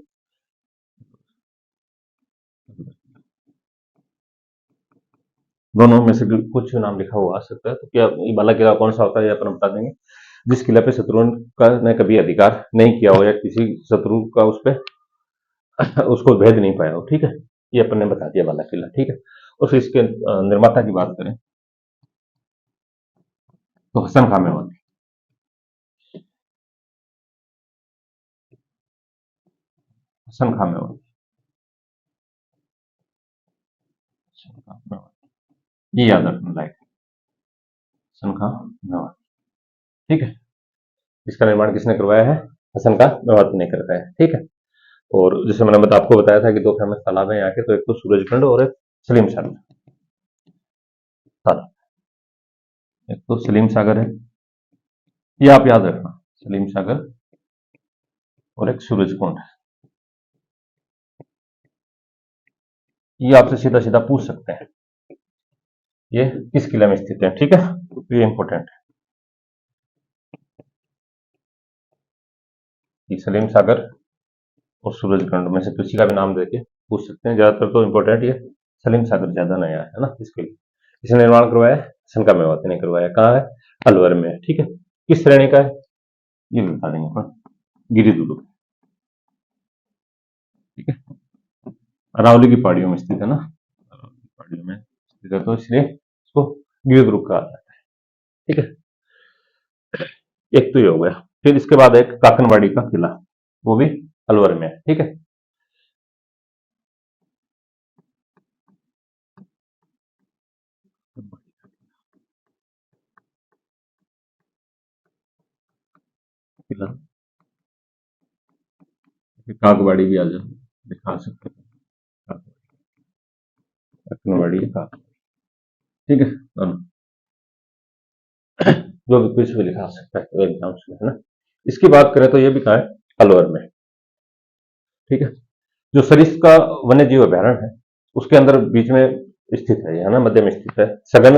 दोनों में से कुछ नाम लिखा हुआ आ सकता है, तो क्या ये बाला किला कौन सा होता है ये अपन बता देंगे। जिस किले पे शत्रु का ने कभी अधिकार नहीं किया हो या किसी शत्रु का उस पे उसको भेद नहीं पाया हो, ठीक है? ये अपन ने बता दिया बाला किला, ठीक है? और फिर इसके निर्माता की बात करें तो हसन खां मेवाती। हसन खां मेवाती, हसन खां मेवाती, ये याद रखना लायक है, हसन खां मेवाती, ठीक है? इसका निर्माण किसने करवाया है? हसन खां मेवाती ने करवाया है, ठीक है? और जैसे मैंने आपको बताया था कि 2 फेमस तालाब हैं यहाँ के, तो एक तो सूरजकुंड और एक सलीम सागर तालाब। एक तो सलीम सागर है, ये आप याद रखना, सलीम सागर और एक सूरजकुंड। ये आपसे सीधा सीधा पूछ सकते हैं ये किस किले में स्थित है, ठीक है? तो ये इंपॉर्टेंट है कि सलीम सागर और सूरजकुंड में से किसी का भी नाम देके पूछ सकते हैं। ज्यादातर तो इंपॉर्टेंट ये सलीम सागर ज्यादा नया है ना, इसके लिए इसने निर्माण करवाया है, शंका मेवाती ने करवाया। कहाँ है? अलवर में है, ठीक है? किस श्रेणी का है ये भी बता देंगे अपन, गिरी दुर्ग, ठीक है? अरावली की पहाड़ियों में स्थित है ना, अरावली की पहाड़ियों में स्थित है, तो इसलिए इसको गिरी दुर्ग कहा जाता है, ठीक है? एक तो ये हो गया। फिर इसके बाद एक काकनवाड़ी का किला, वो भी अलवर में है, ठीक है? किला काकवाड़ी भी आ जाओ, दिखा सकते हैं काकनवाड़ी का, ठीक है? जो भी कुछ भी लिखा सकता है एग्जाम्स में, है ना? इसकी बात करें तो ये भी कहा है अलवर में, ठीक है? जो सरिस्का वन्य जीव अभ्यारण्य है उसके अंदर बीच में स्थित है, है ना, मध्य में स्थित है। सघन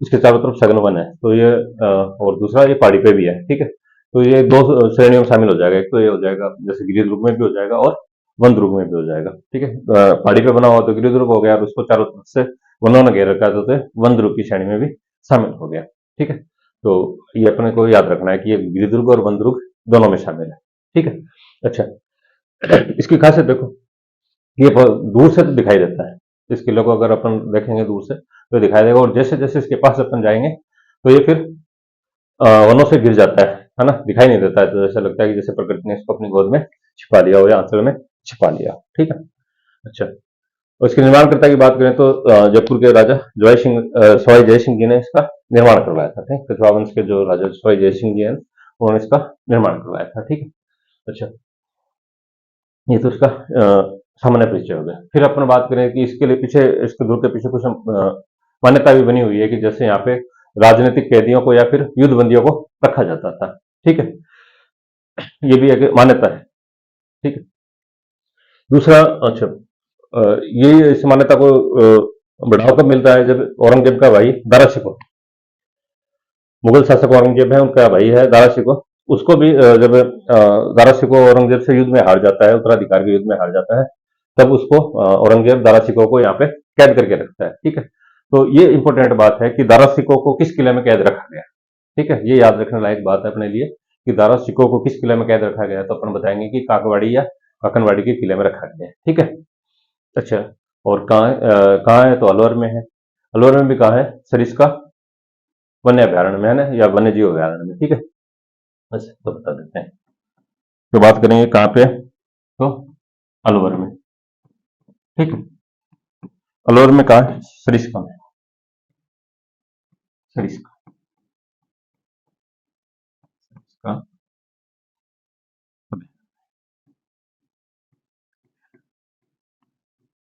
उसके चारों तरफ सघन वन है, तो ये और दूसरा ये पहाड़ी पे भी है, ठीक है? तो ये 2 श्रेणियों में शामिल हो जाएगा। एक तो ये हो जाएगा जैसे गिरिदुर्ग में भी हो जाएगा और वन दुर्ग में भी हो जाएगा, ठीक है? पहाड़ी पे बना हुआ तो गिरिदुर्ग हो गया और उसको चारों तरफ से वनों ने घेर रखा है, तो वन दुर्ग की श्रेणी में भी शामिल हो गया, ठीक है? तो ये अपने को याद रखना है कि ये गिरिदुर्ग और वन दुर्ग दोनों में शामिल है, ठीक है? अच्छा, इसकी खासियत देखो, ये दूर से तो दिखाई देता है, इस किले को अगर अपन देखेंगे दूर से तो दिखाई देगा, और जैसे जैसे इसके पास अपन जाएंगे तो ये फिर वनों से गिर जाता है ना, दिखाई नहीं देता है। तो ऐसा लगता है कि जैसे प्रकृति ने इसको अपनी गोद में छिपा लिया हो या आंचल में छिपा लिया हो, ठीक है? अच्छा, और इसके निर्माणकर्ता की बात करें तो जयपुर के राजा सवाई जय सिंह जी ने इसका निर्माण करवाया था, ठीक? कछवाहा वंश के जो राजा सवाई जय सिंह जी हैं उन्होंने इसका निर्माण करवाया था, ठीक है? अच्छा, ये तो इसका सामान्य परिचय हो गया। फिर अपन बात करें कि इसके लिए पीछे, इसके दुर्ग के पीछे कुछ मान्यता भी बनी हुई है कि जैसे यहाँ पे राजनीतिक कैदियों को या फिर युद्ध बंदियों को रखा जाता था, ठीक है? ये भी एक मान्यता है, ठीक है? दूसरा, अच्छा, ये इस मान्यता को बढ़ावा कब मिलता है जब औरंगजेब का भाई दारा शिकोह, मुगल शासक औरंगजेब है उनका भाई है दारा शिकोह, उसको भी जब दारा शिकोह औरंगजेब से युद्ध में हार जाता है, उत्तराधिकार के युद्ध में हार जाता है, तब उसको औरंगजेब दारा शिकोह को यहाँ पे कैद करके रखता है, ठीक है? तो ये इंपॉर्टेंट बात है कि दारा शिकोह को किस किले में कैद रखा गया, ठीक है? ये याद रखने लायक बात है अपने लिए कि दारा शिकोह को किस किले में कैद रखा गया, तो अपन बताएंगे कि काकवाड़ी या काकनवाड़ी के किले में रखा गया है, ठीक है? अच्छा, और कहाँ है? तो अलवर में है। अलवर में भी कहा है, सरिस्का वन्य अभ्यारण्य में है ना, या वन्य जीव अभ्यारण्य में, ठीक है। अच्छा, तो बता देते हैं। तो बात करेंगे कहाँ पे, तो अलवर में, ठीक है। अलवर में कहा है, सरिस्का में, सरिस्का, सरिस्का,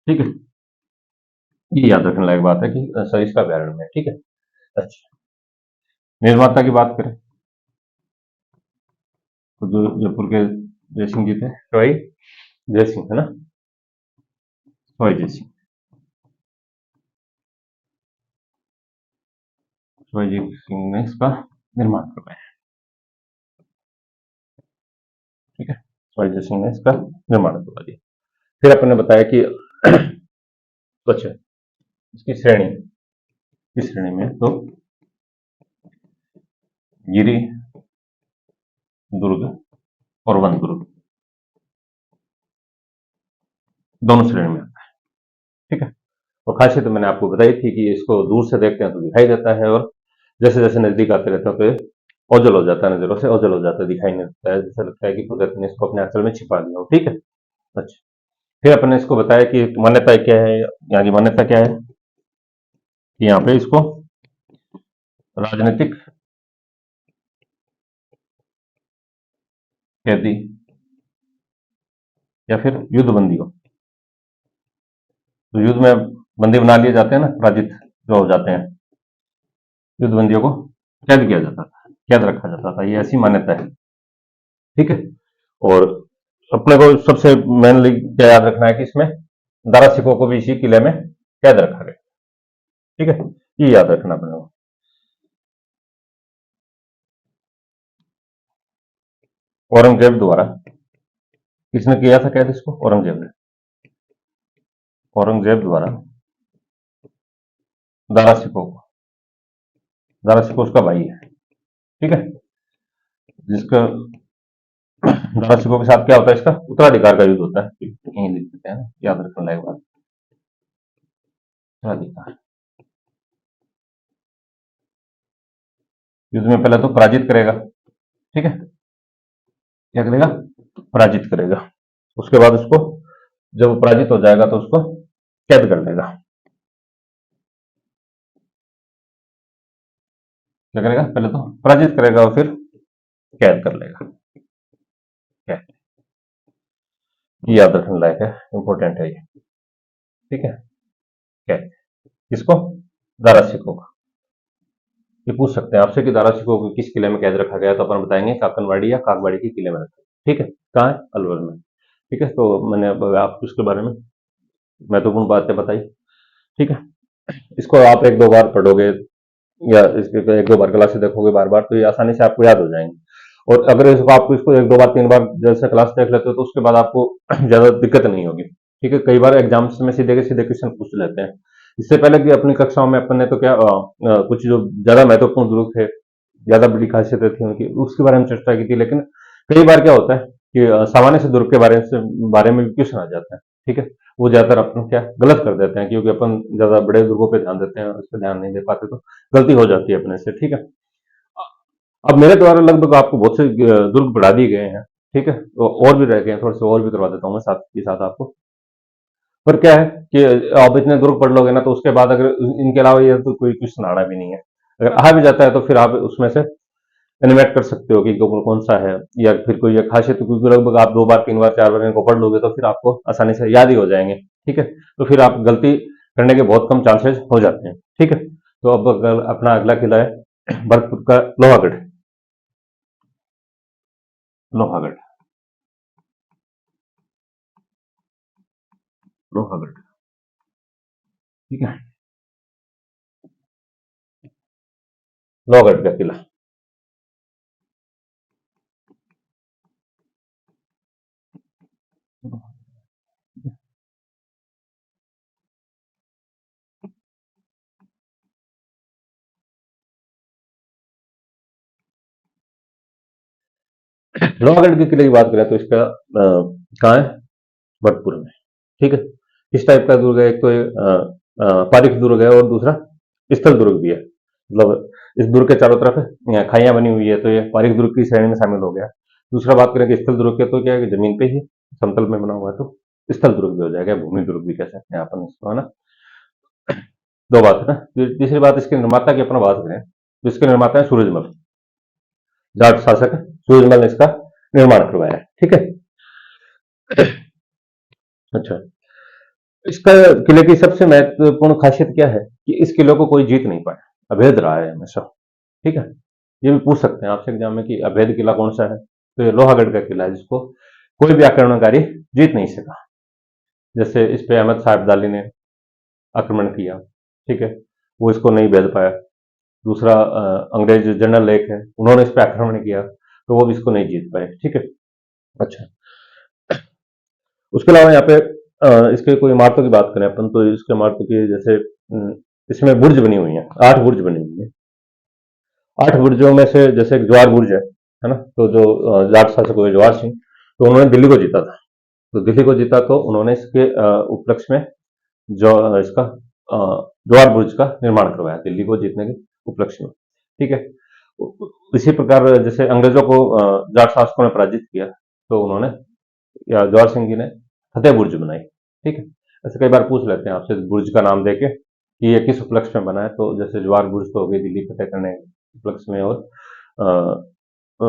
ठीक है। ये याद रखने लायक बात है कि सरिस्का अभ्यारण्य में, ठीक है। अच्छा, निर्माता की बात करें तो जो जयपुर के जय सिंह जी थे, सवाई जय सिंह, है ना, सवाई जय सिंह, सवाई जय सिंह ने इसका निर्माण करवाया, ठीक है। सवाई जय सिंह ने इसका निर्माण करवा दिया। फिर अपन ने बताया कि अच्छा, इसकी श्रेणी, इस श्रेणी में तो गिरी दुर्ग और वन दुर्ग दोनों श्रेणी में आता है, ठीक है। और खासियत तो मैंने आपको बताई थी कि इसको दूर से देखते हैं तो दिखाई देता है, और जैसे जैसे नजदीक आते रहते हैं तो ये ओझल हो जाता है, नजरों से ओझल हो जाता है, दिखाई नहीं देता है, जैसा लगता है कि कुदरत ने इसको अपने आंचल में छिपा दिया हो, ठीक है। अच्छा, फिर अपन ने इसको बताया कि मान्यता क्या है, यहाँ की मान्यता क्या है कि यहाँ पे इसको राजनीतिक कैदी या फिर युद्ध बंदियों, तो युद्ध में बंदी बना लिए जाते हैं ना, पराजित जो हो जाते हैं, युद्ध बंदियों को कैद किया जाता था, कैद रखा जाता था, ये ऐसी मान्यता है, ठीक है। और अपने को सबसे मेनली क्या याद रखना है कि इसमें दारा सिखों को भी इसी किले में कैद रखा गया, ठीक है। ये याद रखना पड़ेगा। औरंगजेब द्वारा, किसने किया था कैद इसको, औरंगजेब ने, औरंगजेब द्वारा दारा सिखों को, दारा सिखो उसका भाई है, ठीक है, जिसका दारा सिखों के साथ क्या होता है, इसका उत्तराधिकार का युद्ध होता है, यही लिख देते हैं, याद रखने लायक बात, उत्तराधिकार युद्ध में पहले तो पराजित करेगा, ठीक है, क्या करेगा, पराजित करेगा, उसके बाद उसको जब वो पराजित हो जाएगा तो उसको कैद कर लेगा, क्या करेगा, पहले तो पराजित करेगा और फिर कैद कर लेगा, कैद, ये याद रखने लायक है, इंपॉर्टेंट है ये, ठीक है। कैद किसको, दारा सिखों का। ये पूछ सकते हैं आपसे कि दारा सिखों को किस किले में कैद रखा गया, तो अपन बताएंगे काकनवाड़ी या काकवाड़ी के किले में रखा, ठीक है, कहाँ है, अलवर में, ठीक है। तो मैंने अब आपको इसके बारे में महत्वपूर्ण बातें बताई, ठीक है। इसको आप एक दो बार पढ़ोगे या इसके एक दो बार क्लास देखोगे बार बार, तो ये आसानी से आपको याद हो जाएंगे। और अगर इसको आपको इसको एक दो बार तीन बार जैसे क्लास देख लेते हो तो उसके बाद आपको ज्यादा दिक्कत नहीं होगी, ठीक है। कई बार एग्जाम्स में सीधे के सीधे क्वेश्चन पूछ लेते हैं। इससे पहले कि अपनी कक्षाओं में अपन ने तो क्या कुछ जो ज्यादा महत्वपूर्ण ग्रुप थे, ज्यादा बड़ी खासियतें थी उनकी, उसके बारे में चर्चा की थी, लेकिन कई बार क्या होता है कि सामान्य से दुर्ग के बारे में भी क्वेश्चन आ जाता है, ठीक है। वो ज्यादातर अपन क्या गलत कर देते हैं, क्योंकि अपन ज्यादा बड़े दुर्गों पे ध्यान देते हैं और उस पर ध्यान नहीं दे पाते, तो गलती हो जाती है अपने से, ठीक है। अब मेरे द्वारा लगभग आपको बहुत से दुर्ग बढ़ा दिए गए हैं, ठीक है, तो और भी रह गए हैं, थोड़े से और भी करवा देता हूँ मैं साथ के साथ आपको। पर क्या है कि आप इतने दुर्ग पढ़ लोगे ना, तो उसके बाद अगर इनके अलावा ये तो कोई क्वेश्चन आना भी नहीं है, अगर आ भी जाता है तो फिर आप उसमें से एनिमेट कर सकते हो कि कौन सा है, या फिर कोई खासियत, क्योंकि लगभग आप दो बार तीन बार चार बार इनको पढ़ लोगे तो फिर आपको आसानी से याद ही हो जाएंगे, ठीक है। तो फिर आप गलती करने के बहुत कम चांसेस हो जाते हैं, ठीक है। तो अब अगर अपना अगला किला है भरतपुर का लोहागढ़, लोहागढ़, लोहागढ़, ठीक है, लोहागढ़ का किला। लोहागढ़ के किले की बात करें तो इसका कहाँ है, भरतपुर में, ठीक है। किस टाइप का दुर्ग है, एक तो ये पारिक दुर्ग है और दूसरा स्थल दुर्ग भी है, मतलब इस दुर्ग के चारों तरफ खाइयां बनी हुई है, तो ये पारीक दुर्ग की श्रेणी में शामिल हो गया। दूसरा बात करें कि स्थल दुर्ग के, तो क्या है कि जमीन पे ही समतल में बना हुआ है, तो स्थल दुर्ग भी हो जाएगा, भूमि दुर्ग भी कह सकते हैं अपन इसको, है ना। दो बात है ना। तीसरी बात, इसके निर्माता की अपन बात करें तो इसके निर्माता है सूरजमल, जाट शासक सूरजमल ने इसका निर्माण करवाया है, ठीक है। अच्छा, इसका किले की सबसे महत्वपूर्ण खासियत क्या है कि इस किले को कोई जीत नहीं पाया, अभेद रहा है हमेशा, ठीक है। ये भी पूछ सकते हैं आपसे एग्जाम में कि अभेद किला कौन सा है, तो ये लोहागढ़ का किला है, जिसको कोई भी आक्रमणकारी जीत नहीं सका। जैसे इस पे अहमद साहब अब्दाली ने आक्रमण किया, ठीक है, वो इसको नहीं भेद पाया। दूसरा अंग्रेज जनरल लेक है, उन्होंने इस पे आक्रमण किया, तो वो भी इसको नहीं जीत पाए, ठीक है। अच्छा, उसके अलावा यहाँ पे इसके कोई इमारतों की बात करें अपन, तो इसके इमारतों की जैसे इसमें बुर्ज बनी हुई है, 8 बुर्ज बनी हुई है। 8 बुर्जों में से जैसे एक जवार बुर्ज है ना, तो जो जाट शासक हुए जवाहर सिंह, तो उन्होंने दिल्ली को जीता था। तो दिल्ली को जीता तो उन्होंने इसके उपलक्ष्य में जो इसका जवार बुर्ज का निर्माण करवाया, दिल्ली को जीतने के उपलक्ष्य में, ठीक है। इसी प्रकार जैसे अंग्रेजों को जाट शासकों ने पराजित किया, तो उन्होंने या जवाहर सिंह जी ने फतेह बुर्ज बनाई, ठीक है। ऐसे कई बार पूछ लेते हैं आपसे बुर्ज का नाम देके कि ये किस उपलक्ष्य में बना है, तो जैसे जवार बुर्ज तो हो गई दिल्ली फतेह करने के उपलक्ष्य में, और अ, अ,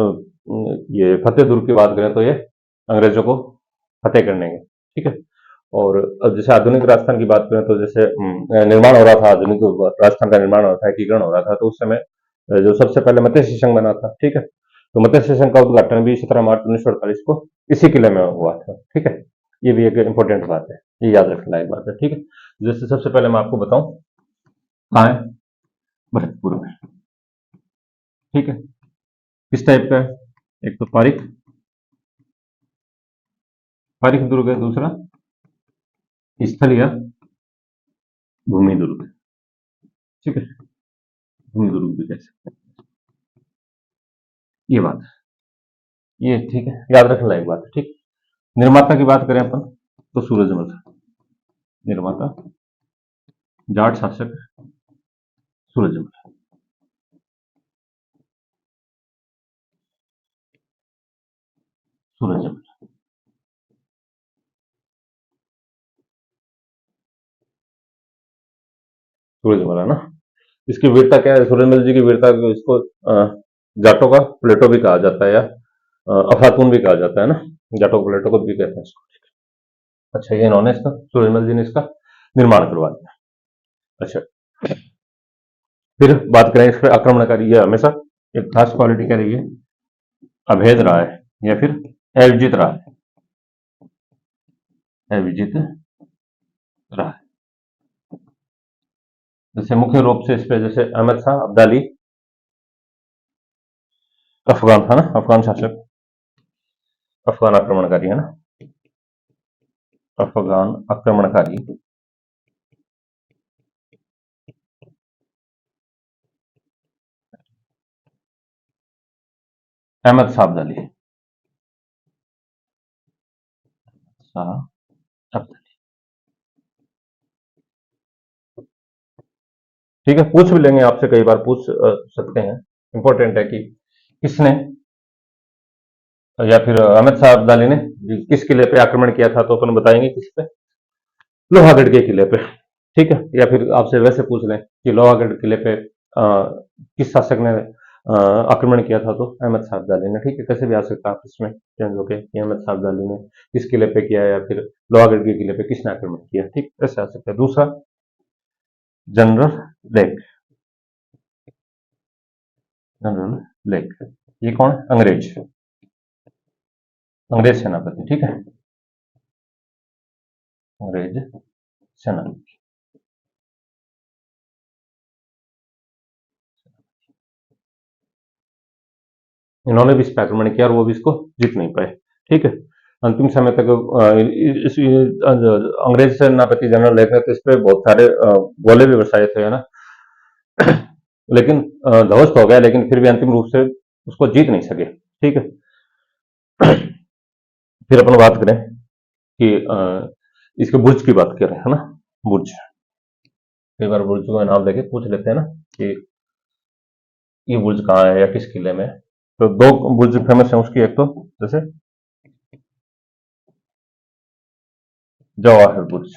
ये फतेह दुर्ग की बात करें तो ये अंग्रेजों को फतेह करने के, ठीक है। और अब जैसे आधुनिक राजस्थान की बात करें तो जैसे निर्माण हो रहा था, आधुनिक राजस्थान का निर्माण हो रहा था, एकीकरण हो रहा था, तो उस समय जो सबसे पहले मत्स्य संघ बना था, ठीक है। तो मत्स्य संघ का उद्घाटन भी 17 मार्च 1948 को इसी किले में हुआ था, ठीक है। ये भी एक इंपॉर्टेंट बात है, ये याद रखने लायक बात है, ठीक है। जैसे सबसे पहले मैं आपको बताऊं कहाँ है, भरतपुर में, ठीक है। किस टाइप का है, एक तो पारिक पारिक दुर्ग है, दूसरा स्थल या भूमि दुर्ग, ठीक है, भूमि दुर्ग भी कह सकते हैं, ये बात है, ये ठीक है, याद रखने लायक बात है, ठीक। निर्माता की बात करें अपन तो सूरजमल निर्माता, जाट शासक सूरजमल, सूरजमल, सूरजमल है ना। इसकी वीरता क्या है, सूरजमल जी की वीरता को, इसको जाटों का प्लेटो भी कहा जाता है, या अफलातून भी कहा जाता है ना, जाटो प्लेटो को भी कहते हैं इसको। अच्छा, ये इन्होंने इसका सूरजमल जी ने इसका निर्माण करवा दिया। अच्छा, फिर बात करें इस पर आक्रमणकारी, ये हमेशा एक खास क्वालिटी क्या रही है, अभेद रहा है या फिर अविजित रहा है, अविजित रहा है। जैसे मुख्य रूप से इस पे जैसे अहमद शाह अब्दाली अफगान था ना, अफगान शासक, अफगान आक्रमणकारी है ना, अफगान आक्रमणकारी अहमद शाह अब्दाली, शाह अब्दाली, ठीक है। पूछ भी लेंगे आपसे, कई बार पूछ सकते हैं, इंपॉर्टेंट है कि किसने, या फिर अहमद शाह अब्दाली ने किस किले पे आक्रमण किया था, तो अपन बताएंगे किस पे, लोहागढ़ के किले पे, ठीक है। या फिर आपसे वैसे पूछ लें कि लोहागढ़ किले पे किस शासक ने आक्रमण किया था, तो अहमद शाह अब्दाली ने, ठीक है। कैसे भी आ सकता है आप इसमें चेंज होके कि अहमद शाह अब्दाली ने किस किले पे किया, या फिर लोहागढ़ के किले पे किसने आक्रमण किया, ठीक, ऐसे आ सकता है। दूसरा, जनरल लेक, जनरल लेक, ये कौन है, अंग्रेज, अंग्रेज सेनापति, ठीक है, अंग्रेज सेनापति। इन्होंने भी इस पे आक्रमण किया और वो भी इसको जीत नहीं पाए, ठीक है। अंतिम समय तक अंग्रेज सेनापति जनरल लेक ने तो इस पे बहुत सारे गोले भी बरसाए थे, है ना, लेकिन ध्वस्त हो गया, लेकिन फिर भी अंतिम रूप से उसको जीत नहीं सके, ठीक है। फिर अपन बात करें कि इसके बुर्ज की बात करें, है ना, बुर्ज, कई बार बुर्जों का नाम लेके पूछ लेते हैं ना कि ये बुर्ज कहाँ है या किस किले में। तो दो बुर्ज फेमस है उसकी, एक तो जैसे जवाहर बुर्ज,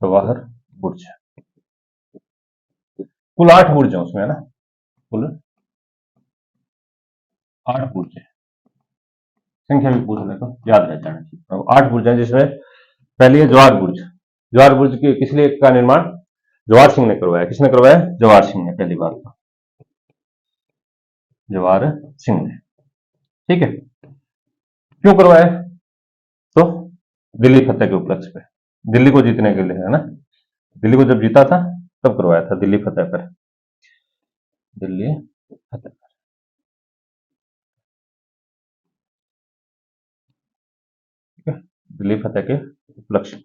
जवाहर बुर्ज। कुल 8 बुर्ज है उसमें, है ना, कुल 8 बुर्ज है। संख्या भी पूछ ले तो याद रह जाना चाहिए। तो 8 बुर्ज है, जिसमें पहली है जवाहर बुर्ज। जवाहर बुर्ज की किस लिए का निर्माण जवाहर सिंह ने करवाया? किसने करवाया? जवाहर सिंह ने, पहली बात तो जवाहर सिंह ने। ठीक है, क्यों करवाया? तो दिल्ली फतेह के उपलक्ष्य पे, दिल्ली को जीतने के लिए, है ना। दिल्ली को जब जीता था तब करवाया था, दिल्ली फतेह पर, दिल्ली फतेह। ठीक है, दिल्ली फतेह के उपलक्ष्य।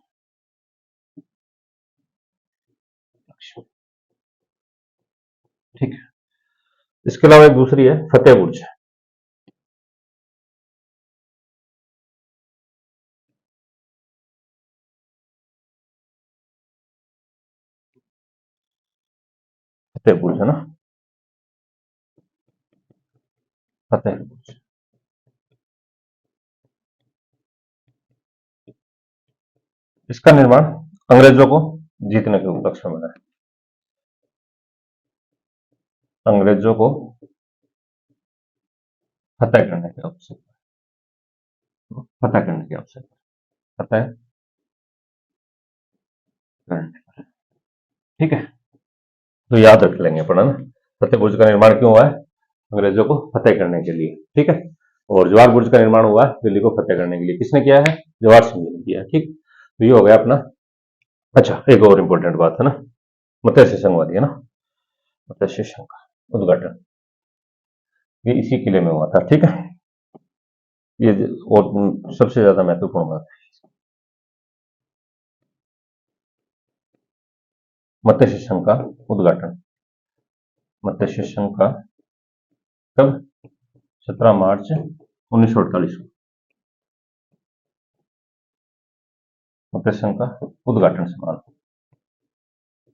ठीक है, इसके अलावा एक दूसरी है फतेह बुर्ज। फतेह बुर्ज, है ना, फतेह बुर्ज। इसका निर्माण अंग्रेजों को जीतने के उपलक्ष्य में बना है, अंग्रेजों को फतेह करने के अवसर, फतेह करने के अवसर, फतेह करने पर। ठीक है, तो याद रख लेंगे अपना ना, फतेह बुर्ज का निर्माण क्यों हुआ है? अंग्रेजों को फतेह करने के लिए। ठीक है, और जवाहर बुर्ज का निर्माण हुआ है दिल्ली को फतेह करने के लिए। किसने किया है? जवाहर सिंह ने किया है। ठीक, तो ये हो गया अपना। अच्छा, एक और इम्पोर्टेंट बात है ना, मत्स्य संघ वाली, है ना, मत्स्य संघ का उद्घाटन ये इसी किले में हुआ था। ठीक है, ये और सबसे ज्यादा महत्वपूर्ण बात है, मत्स्य संघ का उद्घाटन। मत्स्य संघ का कब? 17 मार्च 1948 को मत्स्य संघ का उद्घाटन समारोह,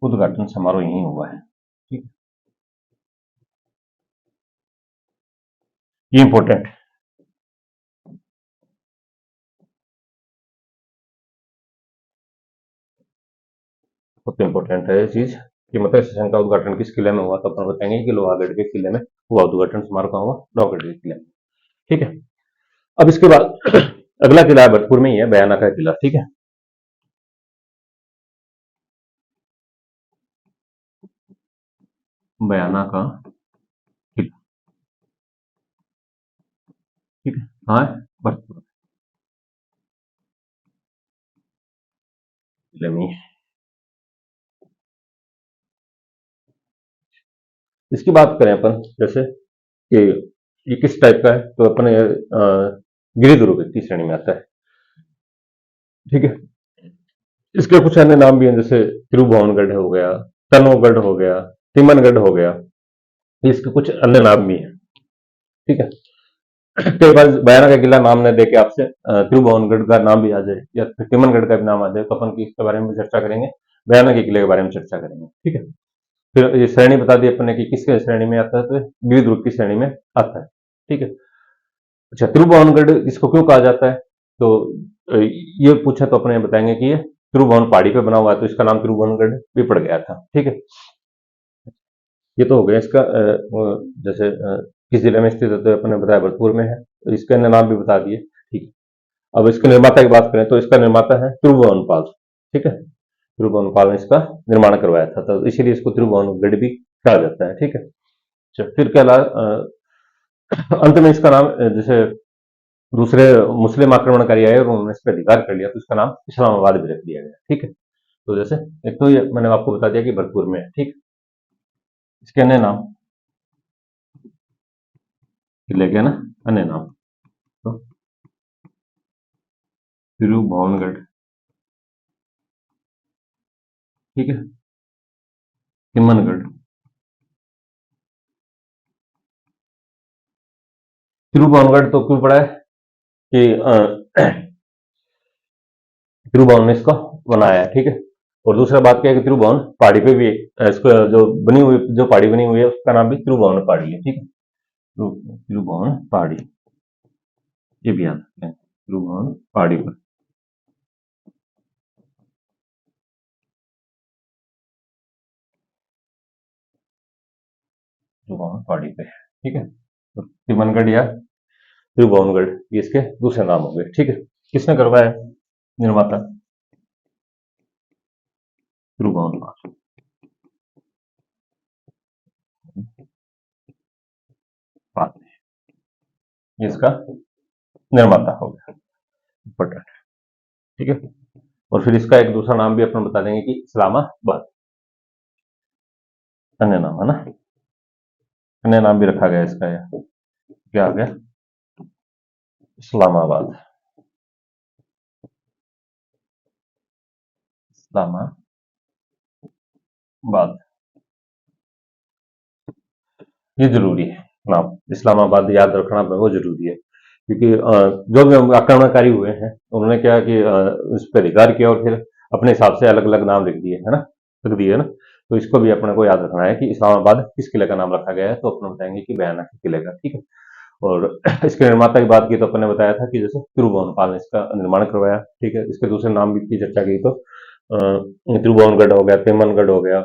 उद्घाटन समारोह यही हुआ है। ठीक, ये इंपॉर्टेंट, बहुत इंपॉर्टेंट है ये चीज कि मत्स्य संघ का उद्घाटन किस किले में हुआ, तो अपन बताएंगे कि लोहागढ़ के किले में हुआ उद्घाटन समारोह, कहाँ हुआ? लोहागढ़ के किले में। ठीक है, अब इसके बाद अगला किला भरतपुर में ही है, बयाना का किला। ठीक है, बयाना का किला। ठीक है, हाँ, भरतपुर किले में। इसकी बात करें अपन जैसे कि ये किस टाइप का है, तो अपन गिरिदुर्ग की श्रेणी में आता है। ठीक है, इसके कुछ अन्य नाम भी हैं, जैसे त्रिभुवनगढ़ हो गया, तनोगढ़ हो गया, तिमनगढ़ हो गया, इसके कुछ अन्य नाम भी हैं। ठीक है, कई बार बयाना का किला नाम न देके आपसे त्रिभुवनगढ़ का नाम भी आ जाए या फिर तिमनगढ़ का भी नाम आ जाए, तो अपन इसके बारे में चर्चा करेंगे, बयाना के किले के बारे में चर्चा करेंगे। ठीक है, फिर ये श्रेणी बता दी अपन ने कि किसके श्रेणी में आता है, तो गिरिदुर्ग की श्रेणी में आता है। ठीक है, अच्छा, त्रिभुवनगढ़ इसको क्यों कहा जाता है, तो ये पूछा तो अपने बताएंगे कि ये त्रिभुवन पहाड़ी पे बना हुआ है, तो इसका नाम त्रिभुवनगढ़ भी पड़ गया था। ठीक है, ये तो हो गया इसका जैसे किस जिले में स्थित है, तो अपने बताया भरतपुर में है, तो इसके अन्य नाम भी बता दिए। ठीक है, अब इसके निर्माता की बात करें तो इसका निर्माता है त्रिभुवनपाल। ठीक है, त्रिभुवनपाल ने इसका निर्माण करवाया था, तो इसीलिए इसको त्रिभुवनगढ़ भी कहा जाता है। ठीक है, अच्छा, फिर क्या अंत में इसका नाम जैसे दूसरे मुस्लिम आक्रमणकारी आए और उन्होंने इस पर अधिकार कर लिया, तो इसका नाम इस्लामाबाद भी रख दिया गया। ठीक है, तो जैसे एक तो ये मैंने आपको बता दिया कि भरतपुर में है। ठीक, इसके अन्य नाम किले के ना, अन्य नाम तो त्रिभुवनगढ़। ठीक है, तिमनगढ़। त्रिभुवनगढ़ तो क्यों पड़ा है कि त्रिभुवन ने इसको बनाया है, ठीक है। और दूसरा बात क्या है कि त्रिभुवन पहाड़ी पे भी इसको जो बनी हुई जो पहाड़ी बनी हुई है उसका नाम भी त्रिभुवन पहाड़ी है, ठीक है। त्रिभुवन पहाड़ी, ये भी याद रखें, त्रिभुवन पहाड़ी पर। त्रिभुवन पहाड़ी पे, ठीक है। तो तिमनगढ़ या त्रिभुवनगढ़ ये इसके दूसरे नाम हो गए, ठीक है। किसने करवाया? निर्माता त्रिभुवन पाल, ये इसका निर्माता हो गया, इंपॉर्टेंट, ठीक है। और फिर इसका एक दूसरा नाम भी अपन बता देंगे कि इस्लामाबाद, अन्य नाम है ना, अन्य नाम भी रखा गया इसका, यह क्या आ गया? इस्लामाबाद, इस्लामाबाद, ये जरूरी है नाम, इस्लामाबाद याद रखना बहुत जरूरी है, क्योंकि जो भी आक्रमणकारी हुए हैं उन्होंने क्या कि उस पर अधिकार किया और फिर अपने हिसाब से अलग अलग नाम लिख दिए, है ना, लिख दिए ना। तो इसको भी अपने को याद रखना है कि इस्लामाबाद किस किले का नाम रखा गया है, तो अपन बताएंगे कि बयाना के किले का, ठीक है। और इसके निर्माता की बात की तो अपन ने बताया था कि जैसे तिरुभुवनपाल ने इसका निर्माण करवाया, ठीक है। इसके दूसरे नाम की चर्चा की तो तिरुभुवनगढ़ हो गया, तेमनगढ़ हो गया,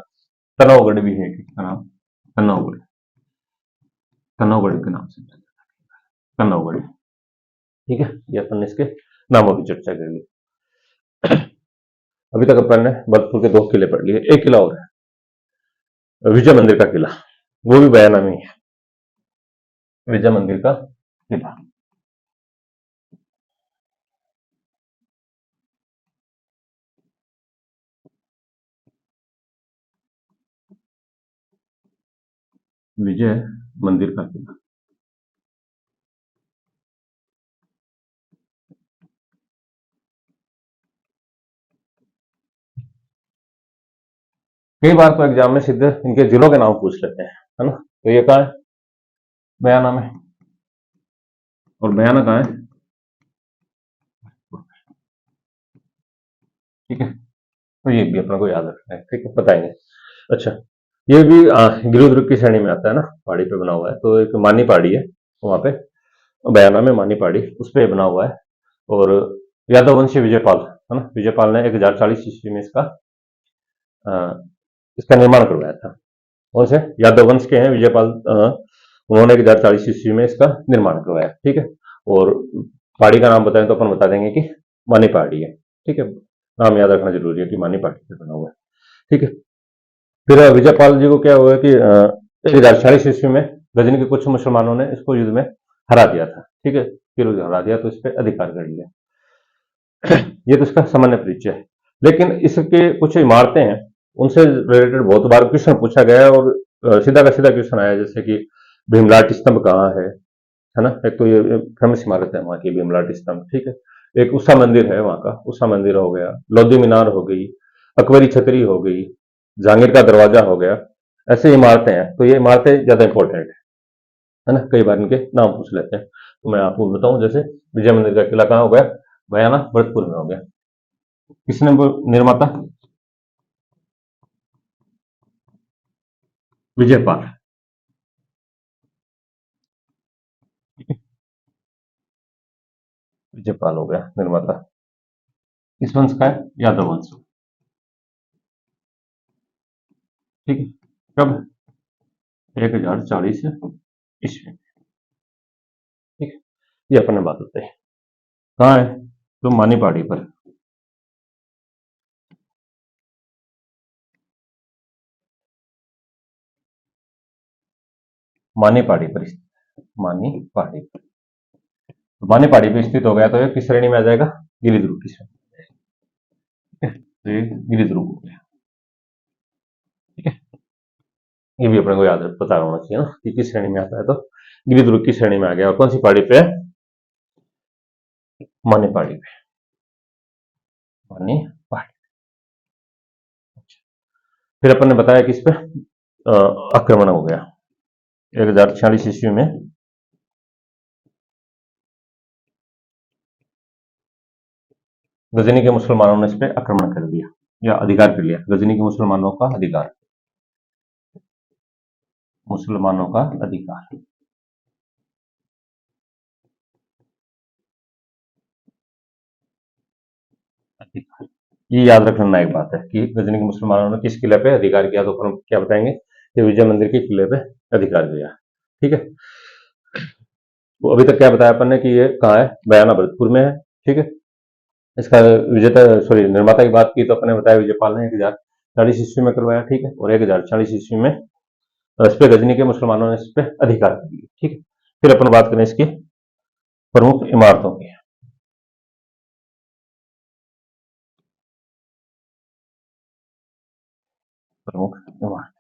तनौगढ़ भी है, इसका नाम तनौगढ़, कन्नौगढ़ के नाम से, कन्नौगढ़, ठीक है। ये अपन ने इसके नामों की चर्चा कर ली। अभी तक अपन ने भरतपुर के 2 किले पढ़ लिए, एक किला और है विजय मंदिर का किला, वो भी बयाना में ही है, विजय मंदिर का किला। विजय मंदिर का किला, कई बार तो एग्जाम में सीधे इनके जिलों के नाम पूछ लेते हैं, है ना। तो ये कहाँ है? बयाना में। और बयाना कहाँ है? ठीक है, तो ये भी अपना को याद रखना है, ठीक है, बताएंगे। अच्छा, ये भी गिरि दुर्ग की श्रेणी में आता है ना, पहाड़ी पे बना हुआ है। तो एक मानी पहाड़ी है वहां पे, बयाना में मानी पहाड़ी, उस पर बना हुआ है। और यादव वंशी विजयपाल, है ना, विजयपाल ने 1040 ईस्वी में अ, इसका निर्माण करवाया था। कौन से? यादव वंश के हैं विजयपाल, उन्होंने 1040 ईस्वी में इसका निर्माण करवाया, ठीक है। और पहाड़ी का नाम बताएं तो अपन बता देंगे कि मानी पहाड़ी है, ठीक है। नाम याद रखना जरूरी है कि मानी पहाड़ी से बना हुआ है, ठीक है। फिर विजयपाल जी को क्या हुआ कि 1040 ईस्वी में गजनी के कुछ मुसलमानों ने इसको युद्ध में हरा दिया था, ठीक है। फिर हरा दिया तो इस पर अधिकार कर लिया। ये तो इसका सामान्य परिचय है। लेकिन इसके कुछ इमारतें हैं, उनसे रिलेटेड बहुत बार क्वेश्चन पूछा गया है। और सीधा का सीधा क्वेश्चन आया, जैसे कि भीमलाट स्तंभ कहाँ है ना। एक तो ये फेमस इमारत है वहां की भीमलाट स्तंभ, ठीक है। एक उषा मंदिर है वहां का, उषा मंदिर हो गया, लोधी मीनार हो गई, अकबरी छतरी हो गई, जहांगीर का दरवाजा हो गया। ऐसे इमारतें हैं, तो ये इमारतें ज्यादा इंपॉर्टेंट है ना, कई बार इनके नाम पूछ लेते हैं। तो मैं आपको बताऊं, जैसे विजय मंदिर का किला कहाँ हो गया? बयाना भरतपुर में हो गया। किसने निर्माता? विजयपाल, विजयपाल हो गया निर्माता। किस वंश का है? यादव वंश, ठीक है। कब? 1040 ईस्वी, ठीक है। ये अपने बात होते हैं। कहाँ है? तो मानी पहाड़ी पर, मानी पहाड़ी पर मानी पहाड़ी पर, तो मानी पहाड़ी पर स्थित हो गया, तो ये किस श्रेणी में आ जाएगा? गिरिध्रुव की श्रेणी, ठीक है। तो ये गिरिध्रुव हो गया, ठीक है। ये भी अपने को याद पता होना चाहिए ना कि किस श्रेणी में आता है। तो गिरिध्रुव की श्रेणी में आ गया। और कौन सी पहाड़ी पे है? मानी पहाड़ी पे, मानी पहाड़ी। फिर अपन ने बताया कि इस पे आक्रमण हो गया 1046 ईस्वी में, गजनी के मुसलमानों ने इस पे आक्रमण कर दिया या अधिकार कर लिया। गजनी के मुसलमानों का अधिकार, मुसलमानों का अधिकार, अधिकार। ये याद रखना एक बात है कि गजनी के मुसलमानों ने किस किले पे अधिकार किया, तो फिर हम क्या बताएंगे कि विजय मंदिर के किले पे अधिकार किया। ठीक है, तो अभी तक क्या बताया अपन ने कि ये कहाँ है, बयाना भरतपुर में है। ठीक है, इसका विजेता सॉरी निर्माता की बात की तो अपने बताया विजयपाल ने 1040 ईस्वी में करवाया। ठीक है, और 1040 ईस्वी में इस पे गजनी के मुसलमानों ने इस पे अधिकार कर लिया। ठीक है, फिर अपन बात करें इसकी प्रमुख इमारतों की। प्रमुख इमारत,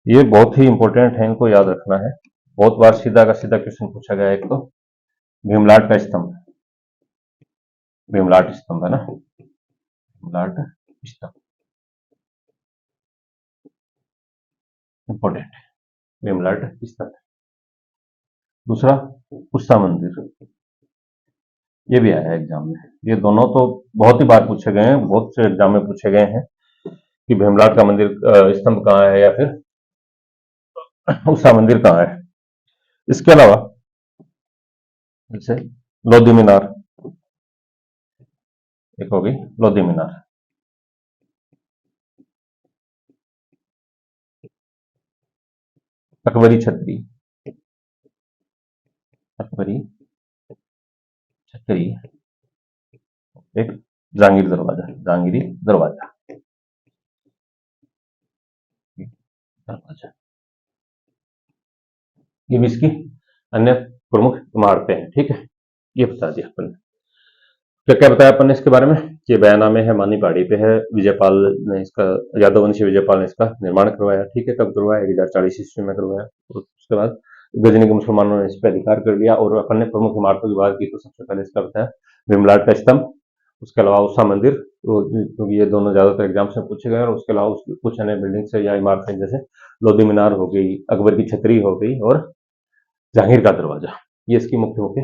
ये बहुत ही इंपॉर्टेंट है, इनको याद रखना है। बहुत बार सीधा का सीधा क्वेश्चन पूछा गया है। एक तो भीमलाट का स्तंभ, भीमलाट स्तंभ है ना, भीमलाट स्तंभ इंपॉर्टेंट है, भीमलाट स्तंभ। दूसरा उषा मंदिर, ये भी आया है एग्जाम में। ये दोनों तो बहुत ही बार पूछे गए हैं, बहुत से एग्जाम में पूछे गए हैं कि भीमलाट का मंदिर स्तंभ कहाँ है या फिर उषा मंदिर कहाँ है। इसके अलावा जैसे लोधी मीनार, एक होगी लोधी मीनार, अकबरी छतरी, अकबरी छतरी, एक जहांगीर दरवाजा, जहांगीरी दरवाजा, दरवाजा। ये भी इसकी अन्य प्रमुख इमारतें हैं। ठीक है, ये बता दिया अपन ने। क्या क्या बताया अपन ने इसके बारे में, ये बयाना में है, मानी पहाड़ी पे है, विजयपाल ने इसका, यादव वंशी विजयपाल ने इसका निर्माण करवाया। ठीक है, कब करवाया, 1040 ईस्वी में करवाया। और उसके बाद गजनी के मुसलमानों ने इस पर अधिकार कर लिया। और अपन ने प्रमुख इमारतों की बात की तो सबसे पहले इसका बताया भीमलाट का स्तंभ, उसके अलावा उषा मंदिर, क्योंकि ये दोनों ज्यादातर एग्जाम्स में पूछे गए। और उसके अलावा कुछ अन्य बिल्डिंग्स या इमारतें जैसे लोधी मीनार हो गई, अकबर की छतरी हो गई और जहांगीर का दरवाजा, ये इसकी मुख्य मुख्य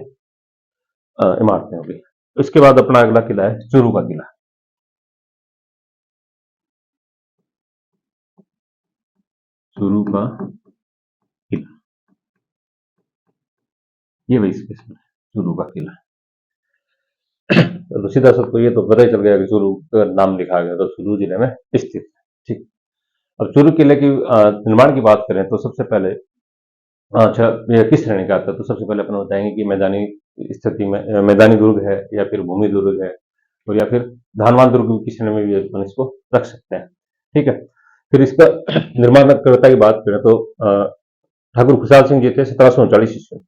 इमारतें हो गई। उसके बाद अपना अगला किला है चूरू का किला। चूरू का किला, ये वही स्पेशल है, चूरू का किला। तो सीधा सबको ये तो पता ही चल गया कि चूरू का नाम लिखा गया तो चूरू जिले में स्थित है। ठीक, अब चूरू किले की निर्माण की बात करें तो सबसे पहले, अच्छा ये किस श्रेणी का आता है, तो सबसे पहले अपन बताएंगे कि मैदानी स्थिति में मैदानी दुर्ग है या फिर भूमि दुर्ग है, और या फिर धानवान दुर्ग की श्रेणी में भी अपन इसको रख सकते हैं। ठीक है, फिर इसका निर्माणकर्ता की बात करें तो ठाकुर खुशहाल सिंह जी थे 1739 ईस्वी में।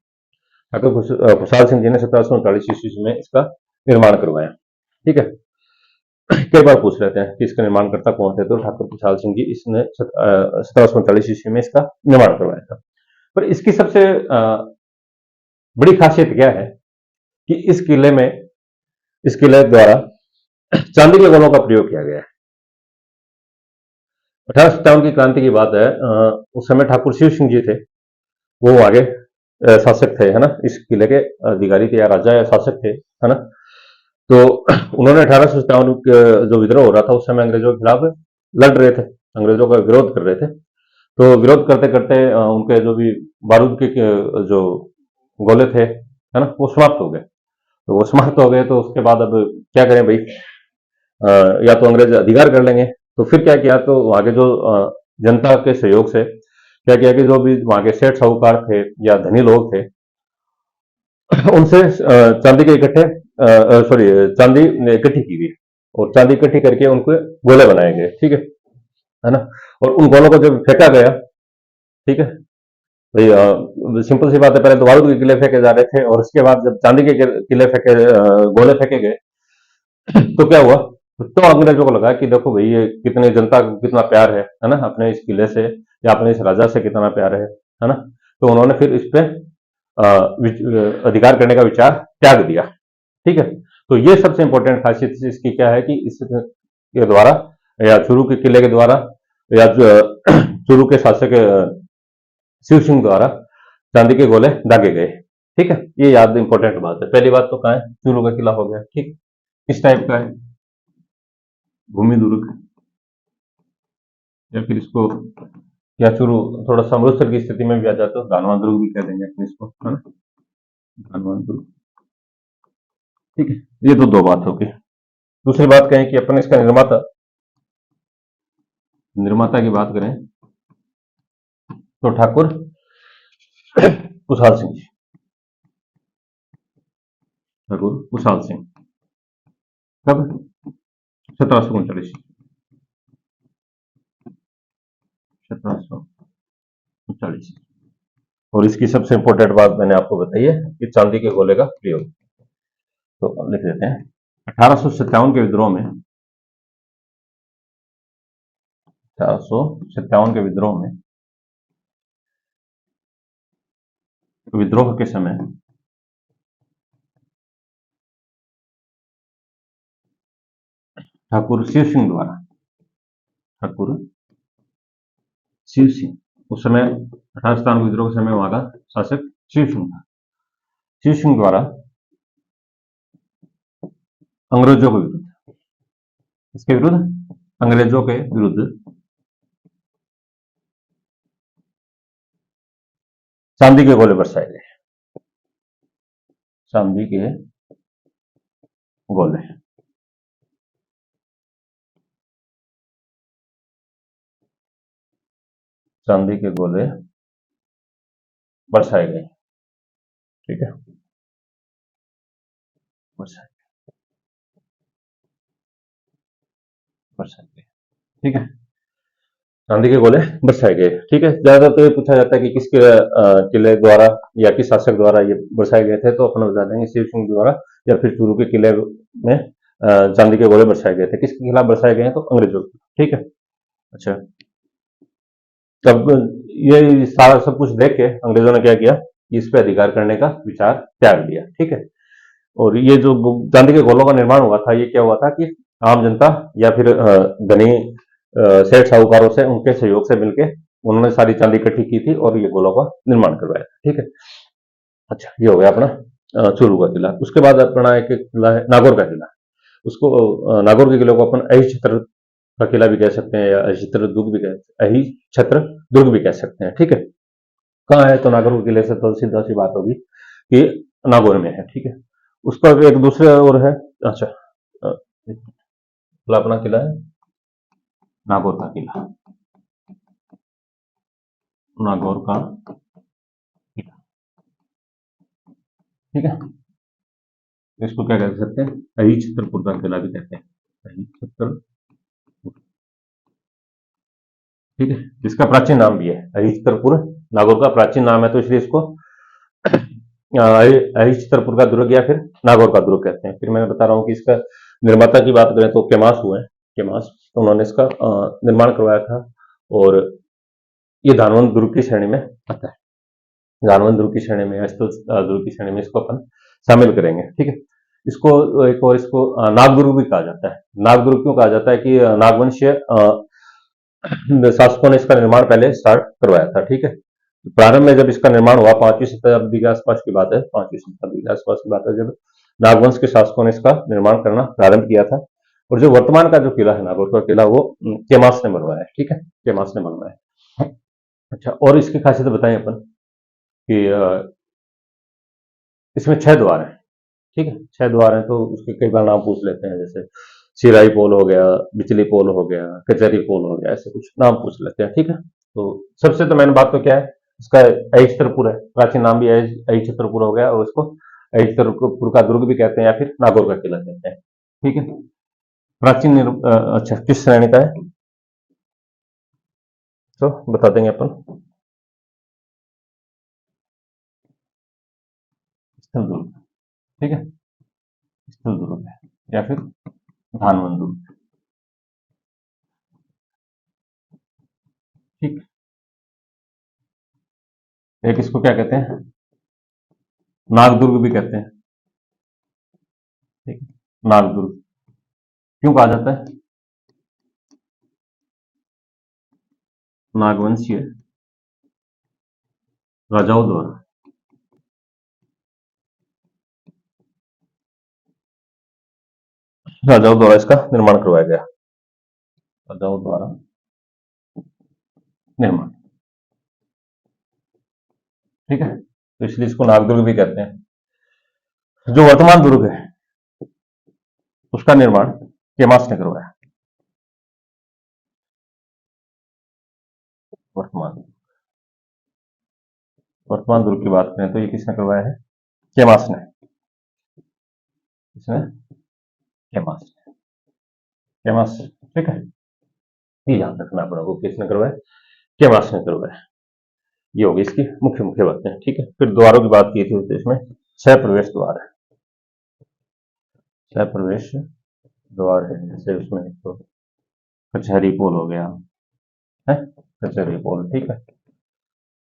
ठाकुर खुशहाल सिंह जी ने 1739 ईस्वी में इसका निर्माण करवाया। ठीक है, कई बार पूछ लेते हैं कि इसका निर्माणकर्ता कौन थे, तो ठाकुर खुशहाल सिंह जी, इसने 1739 ईस्वी में इसका निर्माण करवाया था। पर इसकी सबसे बड़ी खासियत क्या है कि इस किले द्वारा चांदी के गोलों का प्रयोग किया गया है। 1857 की क्रांति की बात है, उस समय ठाकुर शिव सिंह जी थे, वो आगे शासक थे, है ना, इस किले के अधिकारी थे या राजा या शासक थे, है ना। तो उन्होंने 1857 जो विद्रोह हो रहा था उस समय अंग्रेजों के खिलाफ लड़ रहे थे, अंग्रेजों का विरोध कर रहे थे। तो विरोध करते करते उनके जो भी बारूद के जो गोले थे, है ना, वो समाप्त हो गए। तो वो समाप्त हो गए तो उसके बाद अब क्या करें भाई, या तो अंग्रेज अधिकार कर लेंगे। तो फिर क्या किया, तो वहां के जो जनता के सहयोग से क्या किया कि जो भी वहां के सेठ साहूकार थे या धनी लोग थे, उनसे चांदी के इकट्ठे सॉरी चांदी इकट्ठी की गई, और चांदी इकट्ठी करके उनको गोले बनाए गए। ठीक है ना। और उन गोलों को जब फेंका गया, ठीक है भाई, सिंपल सी बात है, पहले तो बारूद के किले फेंके जा रहे थे, और उसके बाद जब चांदी के किले फेंके गोले फेंके गए तो क्या हुआ, तो अंग्रेजों को लगा कि देखो भाई ये कितने जनता को कितना प्यार है ना, अपने इस किले से या अपने इस राजा से कितना प्यार है ना। तो उन्होंने फिर इस पे अधिकार करने का विचार त्याग दिया। ठीक है, तो ये सबसे इंपॉर्टेंट खासियत इसकी क्या है कि इसके द्वारा या चूरू के किले के द्वारा या चूरू के शासक शिव सिंह द्वारा चांदी के गोले दागे गए। ठीक है, ये याद इंपॉर्टेंट बात है। पहली बात तो कहाँ है, चूरू का किला हो गया। ठीक, किस टाइप का है, भूमि दुर्ग, या फिर इसको, या चूरू थोड़ा सा अमृतसर की स्थिति में भी आ जाता है, धानवान दुर्ग भी कह देंगे अपने इसको, है ना, धानवान दुर्ग। ठीक है, ये तो दो बात होगी। दूसरी बात कहें कि अपन इसका निर्माता, निर्माता की बात करें तो ठाकुर कुशाल सिंह जी, ठाकुर कुशाल सिंह। कब, 1739, 1739। और इसकी सबसे इंपॉर्टेंट बात मैंने आपको बताई है कि चांदी के गोले का प्रयोग। तो लिख देते हैं 1857 के विद्रोह में, 1857 के विद्रोह में, विद्रोह के समय ठाकुर शिव सिंह द्वारा, ठाकुर शिव सिंह, उस समय 1857 विद्रोह के समय वहां का शासक शिव सिंह था। शिव सिंह द्वारा अंग्रेजों के विरुद्ध, इसके विरुद्ध, अंग्रेजों के विरुद्ध चांदी के गोले बरसाए गए। चांदी के गोले, चांदी के गोले बरसाए गए। ठीक है, बरसाए बरसाए गए। ठीक है, चांदी के गोले बरसाए गए। ठीक है, ज्यादातर तो ये पूछा जाता है कि किसके किले द्वारा या किस शासक द्वारा ये बरसाए गए थे, तो अपन बता देंगे शिव सिंह द्वारा, या फिर चूरू के किले में चांदी के गोले बरसाए गए थे। किसके खिलाफ बरसाए गए हैं, तो अंग्रेजों के। ठीक है, अच्छा, तब ये सारा सब कुछ देख के अंग्रेजों ने क्या किया, इस पे अधिकार करने का विचार त्याग दिया। ठीक है, और ये जो चांदी के गोलों का निर्माण हुआ था, ये क्या हुआ था कि आम जनता या फिर धनी सेठ साहूकारों से, उनके सहयोग से मिलके उन्होंने सारी चांदी इकट्ठी की थी और ये गोलों का निर्माण करवाया। ठीक है, अच्छा, ये हो गया अपना चूरू का किला। उसके बाद अपना एक किला है नागौर का किला। उसको नागौर के किले को अपन अहिछ छत्र का किला भी कह सकते हैं, या अहिछ छत्र दुर्ग भी कह, अहिछ छत्र दुर्ग भी कह सकते हैं। ठीक है, कहाँ है, तो नागौर के किले से तो सीधा सी बात होगी कि नागौर में है। ठीक है, उसका एक दूसरे और है, अच्छा, अपना किला है नागौर का किला, नागौर का किला। ठीक है, इसको क्या कह सकते हैं, अहिछ छत्रपुर का किला भी कहते हैं, अहिछ छत्रपुर। ठीक है, इसका प्राचीन नाम भी है अहिछ छत्रपुर, नागौर का प्राचीन नाम है, तो इसलिए इसको अहिछ छत्रपुर का दुर्ग या फिर नागौर का दुर्ग कहते हैं। फिर मैं बता रहा हूँ कि इसका निर्माता की बात करें तो केमास हुए, केमास, तो उन्होंने इसका निर्माण करवाया था, और ये धानवंत दुर्ग की श्रेणी में आता है। धानवंत दुर्ग की श्रेणी में, दुर्ग की श्रेणी में इसको अपन शामिल करेंगे। ठीक है, इसको एक और इसको नागदुर्ग भी कहा जाता है। नागदुर्ग क्यों कहा जाता है कि नागवंशीय शासकों ने इसका निर्माण पहले स्टार्ट करवाया था। ठीक है, प्रारंभ में जब इसका निर्माण हुआ, 5वीं शताब्दी के आसपास की बात है, 5वीं शताब्दी के आसपास की बात है, जब नागवंश के शासकों ने इसका निर्माण करना प्रारंभ किया था। और जो वर्तमान का जो किला है नागौर का किला, वो केमास ने बनवाया है। ठीक है, केमास ने बनवाया है। अच्छा, और इसकी खासियत बताएं अपन कि इसमें 6 द्वार हैं। ठीक है, 6 द्वार हैं, तो उसके कई बार नाम पूछ लेते हैं, जैसे सिराई पोल हो गया, बिचली पोल हो गया, कचहरी पोल हो गया, ऐसे कुछ नाम पूछ लेते हैं। ठीक है, तो सबसे तो मैंने बात तो क्या है, इसका अहिछ छत्रपुर है, प्राचीन नाम भी अहिछ छत्रपुर हो गया, और उसको अहिछ छत्रपुर का दुर्ग भी कहते हैं, या फिर नागौर का किला कहते हैं। ठीक है, प्राचीन अच्छा, किस श्रेणी का है, तो बता देंगे अपन, स्थल दुर्ग। ठीक है, स्थल दुर्ग है, या फिर धानवंत दुर्ग। ठीक, एक इसको क्या कहते हैं, नागदुर्ग भी कहते हैं। ठीक है, नागदुर्ग क्यों कहा जाता है, नागवंशीय राजाओं द्वारा इसका निर्माण करवाया गया। राजाओं द्वारा निर्माण, ठीक है। तो इसलिए इसको नागदुर्ग भी कहते हैं। जो वर्तमान दुर्ग है उसका निर्माण केमास ने करवाया। वर्तमान वर्तमान दुर्ग की बात करें तो ये किसने करवाया है? केमास ने। किसने? केमास। केमास, ठीक है। ये याद रखना अपने को, किसने करवाया? केमास ने करवाया। ये होगी इसकी मुख्य मुख्य बातें, ठीक है। फिर द्वारों की बात की थी तो इसमें 6 प्रवेश द्वार है। 6 प्रवेश द्वार है। जैसे उसमें तो कचहरी पोल हो गया है, कचहरी पोल, ठीक है।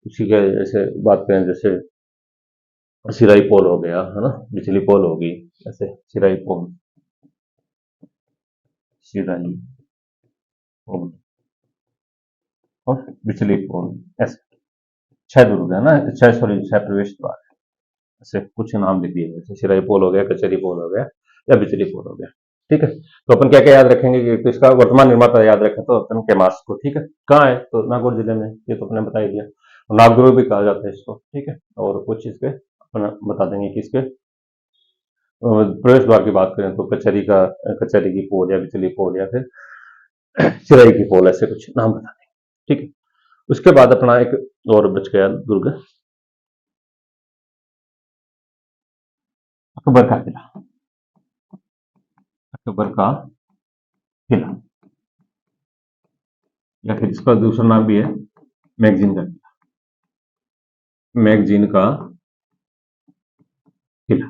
उसी के जैसे बात करें, जैसे सिराई पोल हो गया, है ना, बिजली पोल होगी, ऐसे सिराई पोल, सिराई पोल और बिजली पोल, ऐसे 6 दुर्ग है ना, 6 प्रवेश द्वार, ऐसे कुछ नाम लिख दिए, जैसे सिराई पोल हो गया, कचहरी पोल हो गया या बिजली पोल हो गया, ठीक है। तो अपन क्या क्या याद रखेंगे कि तो इसका वर्तमान निर्माता याद रखें तो अपन केमास को, ठीक है। कहाँ है? तो नागौर जिले में, ये तो अपने बता ही दिया। नागदुर्ग भी कहा जाता है इसको, ठीक है। और कुछ इसके अपन बता देंगे कि इसके प्रवेश द्वार की बात करें तो कचहरी की पोल या बिजली पोल या फिर सिराई की पोल, ऐसे कुछ नाम बता देंगे, ठीक है। उसके बाद अपना एक और बच गया दुर्ग, अकबर का किला। अकबर का किला, या फिर इसका दूसरा नाम भी है मैगजीन का किला। मैगजीन का किला,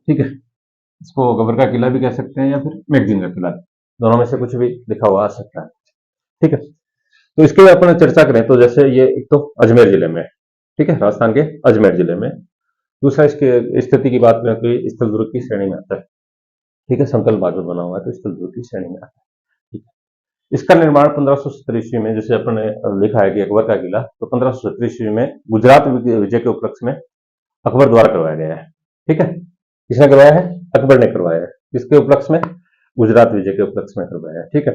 ठीक है। इसको अकबर का किला भी कह सकते हैं या फिर मैगजीन का किला, दोनों में से कुछ भी लिखा हुआ आ सकता है, ठीक है। तो इसके अपन चर्चा करें तो जैसे ये एक तो अजमेर जिले में, ठीक है, राजस्थान के अजमेर जिले में। दूसरा इसके स्थिति की बात करें तो ये स्थल दुर्ग की श्रेणी में आता है, ठीक है। समतल भाग में बना हुआ है तो स्थल दुर्ग की श्रेणी में आता है, ठीक है। इसका निर्माण 1570 ईस्वी में, जैसे अपन ने लिखा है कि अकबर का किला, तो 1570 ईस्वी में गुजरात विजय के उपलक्ष्य में अकबर द्वारा करवाया गया है, ठीक है। किसने करवाया है? अकबर ने करवाया है। किसके उपलक्ष्य में? गुजरात विजय के उपलक्ष्य में करवाया है, ठीक है।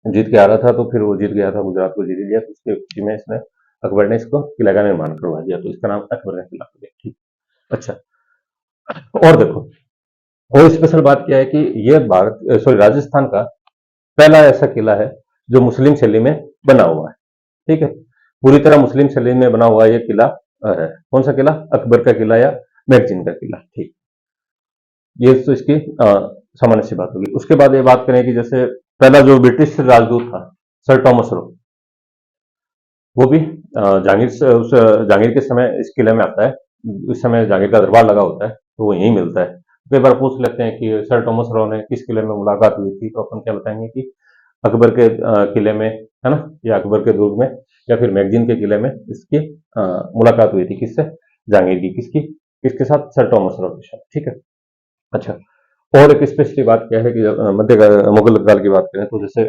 जीत के आ रहा था तो फिर वो जीत गया था, गुजरात को जीत लिया, तो उसके खुशी में इसने अकबर ने इसको किला का निर्माण करवा दिया, तो इसका नाम अकबर का किला हो गया, ठीक। अच्छा, और देखो, और स्पेशल बात क्या है कि ये भारत सॉरी राजस्थान का पहला ऐसा किला है जो मुस्लिम शैली में बना हुआ है, ठीक है। पूरी तरह मुस्लिम शैली में बना हुआ ये किला है। कौन सा किला? अकबर का किला या मैगजीन का किला, ठीक। ये तो इसकी सामान्य सी बात होगी। उसके बाद ये बात करें कि जैसे पहला जो ब्रिटिश राजदूत था सर टॉमस रो, वो भी जहांगीर के समय इस किले में आता है। उस समय जहांगीर का दरबार लगा होता है तो वो यहीं मिलता है। कई बार पूछ लेते हैं कि सर टॉमस रो ने किस किले में मुलाकात हुई थी, तो अपन क्या बताएंगे कि अकबर के किले में, है ना, या अकबर के दुर्ग में, या फिर मैगजीन के किले में इसकी मुलाकात हुई थी। किससे? जहांगीर की। किसकी? किसके साथ? सर टॉमस रो के साथ, ठीक है। अच्छा, और एक स्पेशली बात क्या है कि मुगल काल की बात करें तो जैसे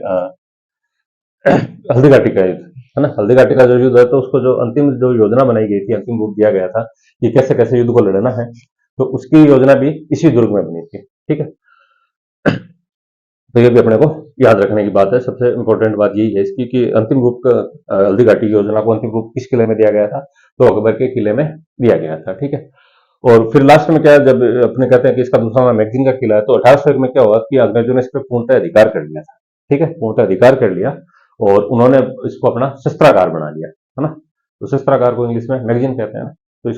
हल्दी घाटी का युद्ध, है ना, हल्दी घाटी का जो युद्ध है तो उसको जो अंतिम जो योजना बनाई गई थी, अंतिम रूप दिया गया था कि कैसे कैसे युद्ध को लड़ना है, तो उसकी योजना भी इसी दुर्ग में बनी थी, ठीक है। तो ये भी अपने को याद रखने की बात है। सबसे इंपॉर्टेंट बात यही है इसकी कि अंतिम रूप का हल्दी घाटी की योजना को अंतिम रूप किस किले में दिया गया था? तो अकबर के किले में दिया गया था, ठीक है। और फिर लास्ट में क्या है, जब अपने कहते हैं कि इसका दूसरा नाम मैगजीन का किला है, तो 1800 में क्या हुआ कि अंग्रेजों ने इस पर पूर्णतः अधिकार कर लिया था, ठीक है, पूर्णतः अधिकार कर लिया और उन्होंने इसको अपना शस्त्रागार बना लिया, है ना। तो शस्त्रागार को इंग्लिश में मैगजीन कहते हैं ना, तो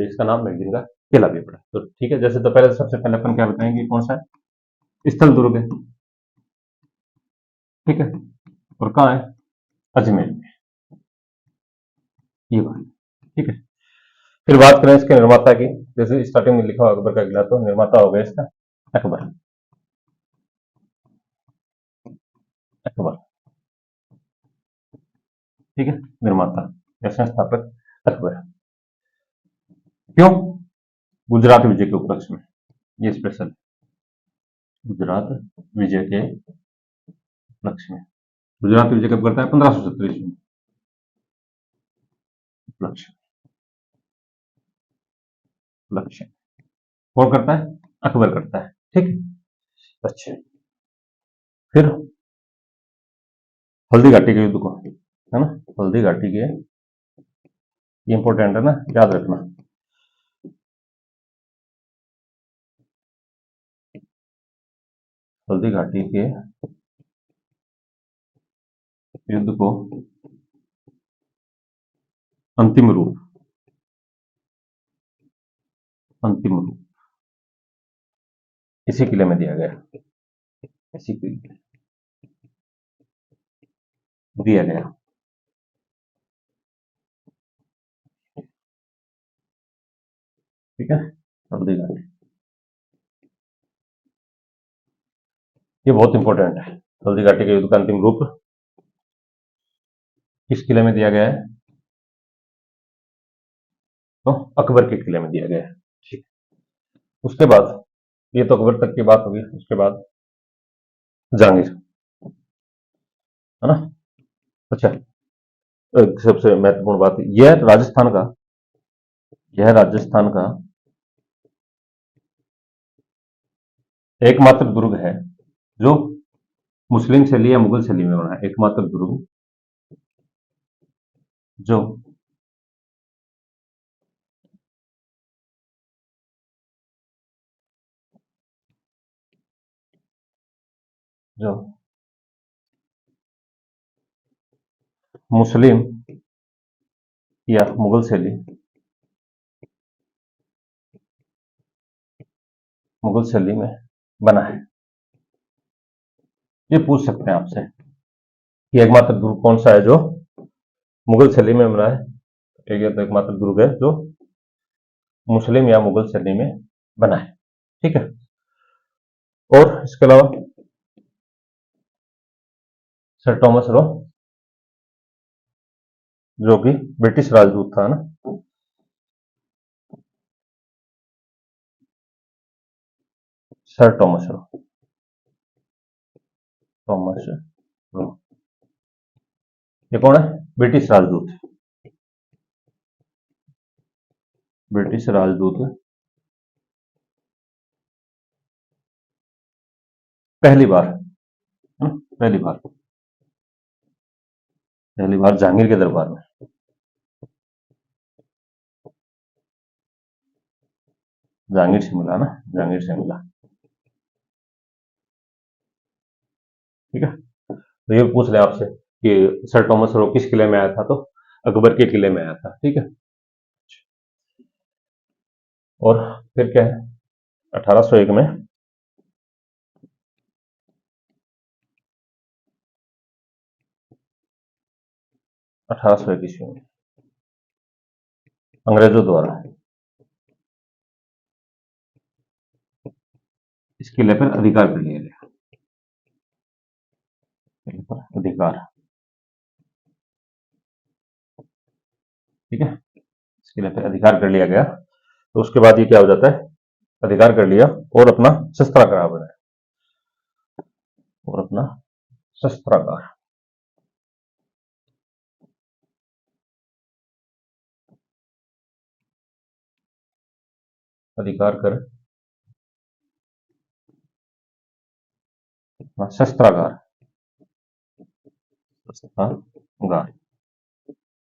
इसका नाम मैगजीन का किला भी पड़ा, तो ठीक है। जैसे तो पहले सबसे पहले अपन क्या बताएंगे, कौन सा है? स्थल दुर्ग है, ठीक है। और कहाँ है? अजमेर में, ये बात, ठीक है। फिर बात करें इसके निर्माता की, जैसे स्टार्टिंग में लिखा हुआ अकबर का किला, तो निर्माता हो गया इसका अकबर। अकबर, ठीक है, निर्माता या संस्थापक अकबर। क्यों? गुजरात विजय के उपलक्ष्य में, ये स्पेशल, गुजरात विजय के लक्ष्य में गुजरात विजय कब करता है? 1570 ईस्वी में। लक्ष्य लक्ष्य कौन करता है? अकबर करता है। ठीक है, अच्छा। फिर हल्दी घाटी के युद्ध को, है ना, हल्दी घाटी के, इंपॉर्टेंट है ना, याद रखना। हल्दी घाटी के युद्ध को अंतिम रूप इसी किले में दिया गया, इसी किले दिया गया। ठीक है, हल्दी घाटी, ये बहुत इंपॉर्टेंट है। हल्दी घाटी के युद्ध का अंतिम रूप किस किले में दिया गया है? तो अकबर के किले में दिया गया है। ठीक, उसके बाद, ये तो अकबर तक की बात होगी, उसके बाद जहांगीर, है ना। अच्छा, सबसे महत्वपूर्ण बात, यह राजस्थान का एकमात्र दुर्ग है जो मुस्लिम शैली या मुगल शैली में बना है। एकमात्र दुर्ग जो जो मुस्लिम या मुगल शैली में बना है। ये पूछ सकते हैं आपसे कि एकमात्र दुर्ग कौन सा है जो मुगल शैली में बना है। एक तो एकमात्र दुर्ग है जो मुस्लिम या मुगल शैली में बना है। ठीक है, और इसके अलावा सर टॉमस रो, जो कि ब्रिटिश राजदूत था ना, सर टॉमस रो, ये कौन है? ब्रिटिश राजदूत पहली बार, पहली बार जहांगीर के दरबार में, जहांगीर से मिला। ठीक है, तो ये पूछ ले आपसे कि सर टॉमस रो किस किले में आया था, तो अकबर के किले में आया था। ठीक है, और फिर क्या है, 1801 में 1801 ईस्वी में अंग्रेजों द्वारा इस किले पर अधिकार कर लिया गया। अधिकार, ठीक है, इस किले पर अधिकार कर लिया गया। तो उसके बाद ये क्या हो जाता है, अधिकार कर लिया और अपना शस्त्रागार बनाया, और अपना शस्त्रागार, अधिकार कर अपना शस्त्रागार,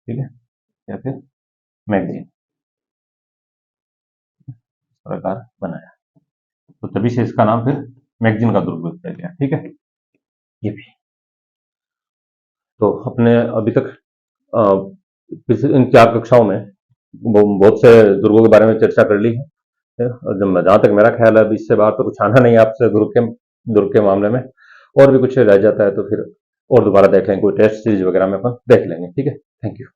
ठीक है, या फिर मैगजीन शस्त्रागार बनाया। तो तभी से इसका नाम फिर मैगजीन का दुर्ग रख गया। ठीक है, ये भी तो अपने अभी तक इन 4 कक्षाओं में बहुत से दुर्गों के बारे में चर्चा कर ली है। और जहां तक मेरा ख्याल है, अभी इससे बाहर तो कुछ आना नहीं है आपसे दुर्ग के मामले में। और भी कुछ रह जाता है तो फिर और दोबारा देख लेंगे, कोई टेस्ट सीरीज वगैरह में अपन देख लेंगे। ठीक है, थैंक यू।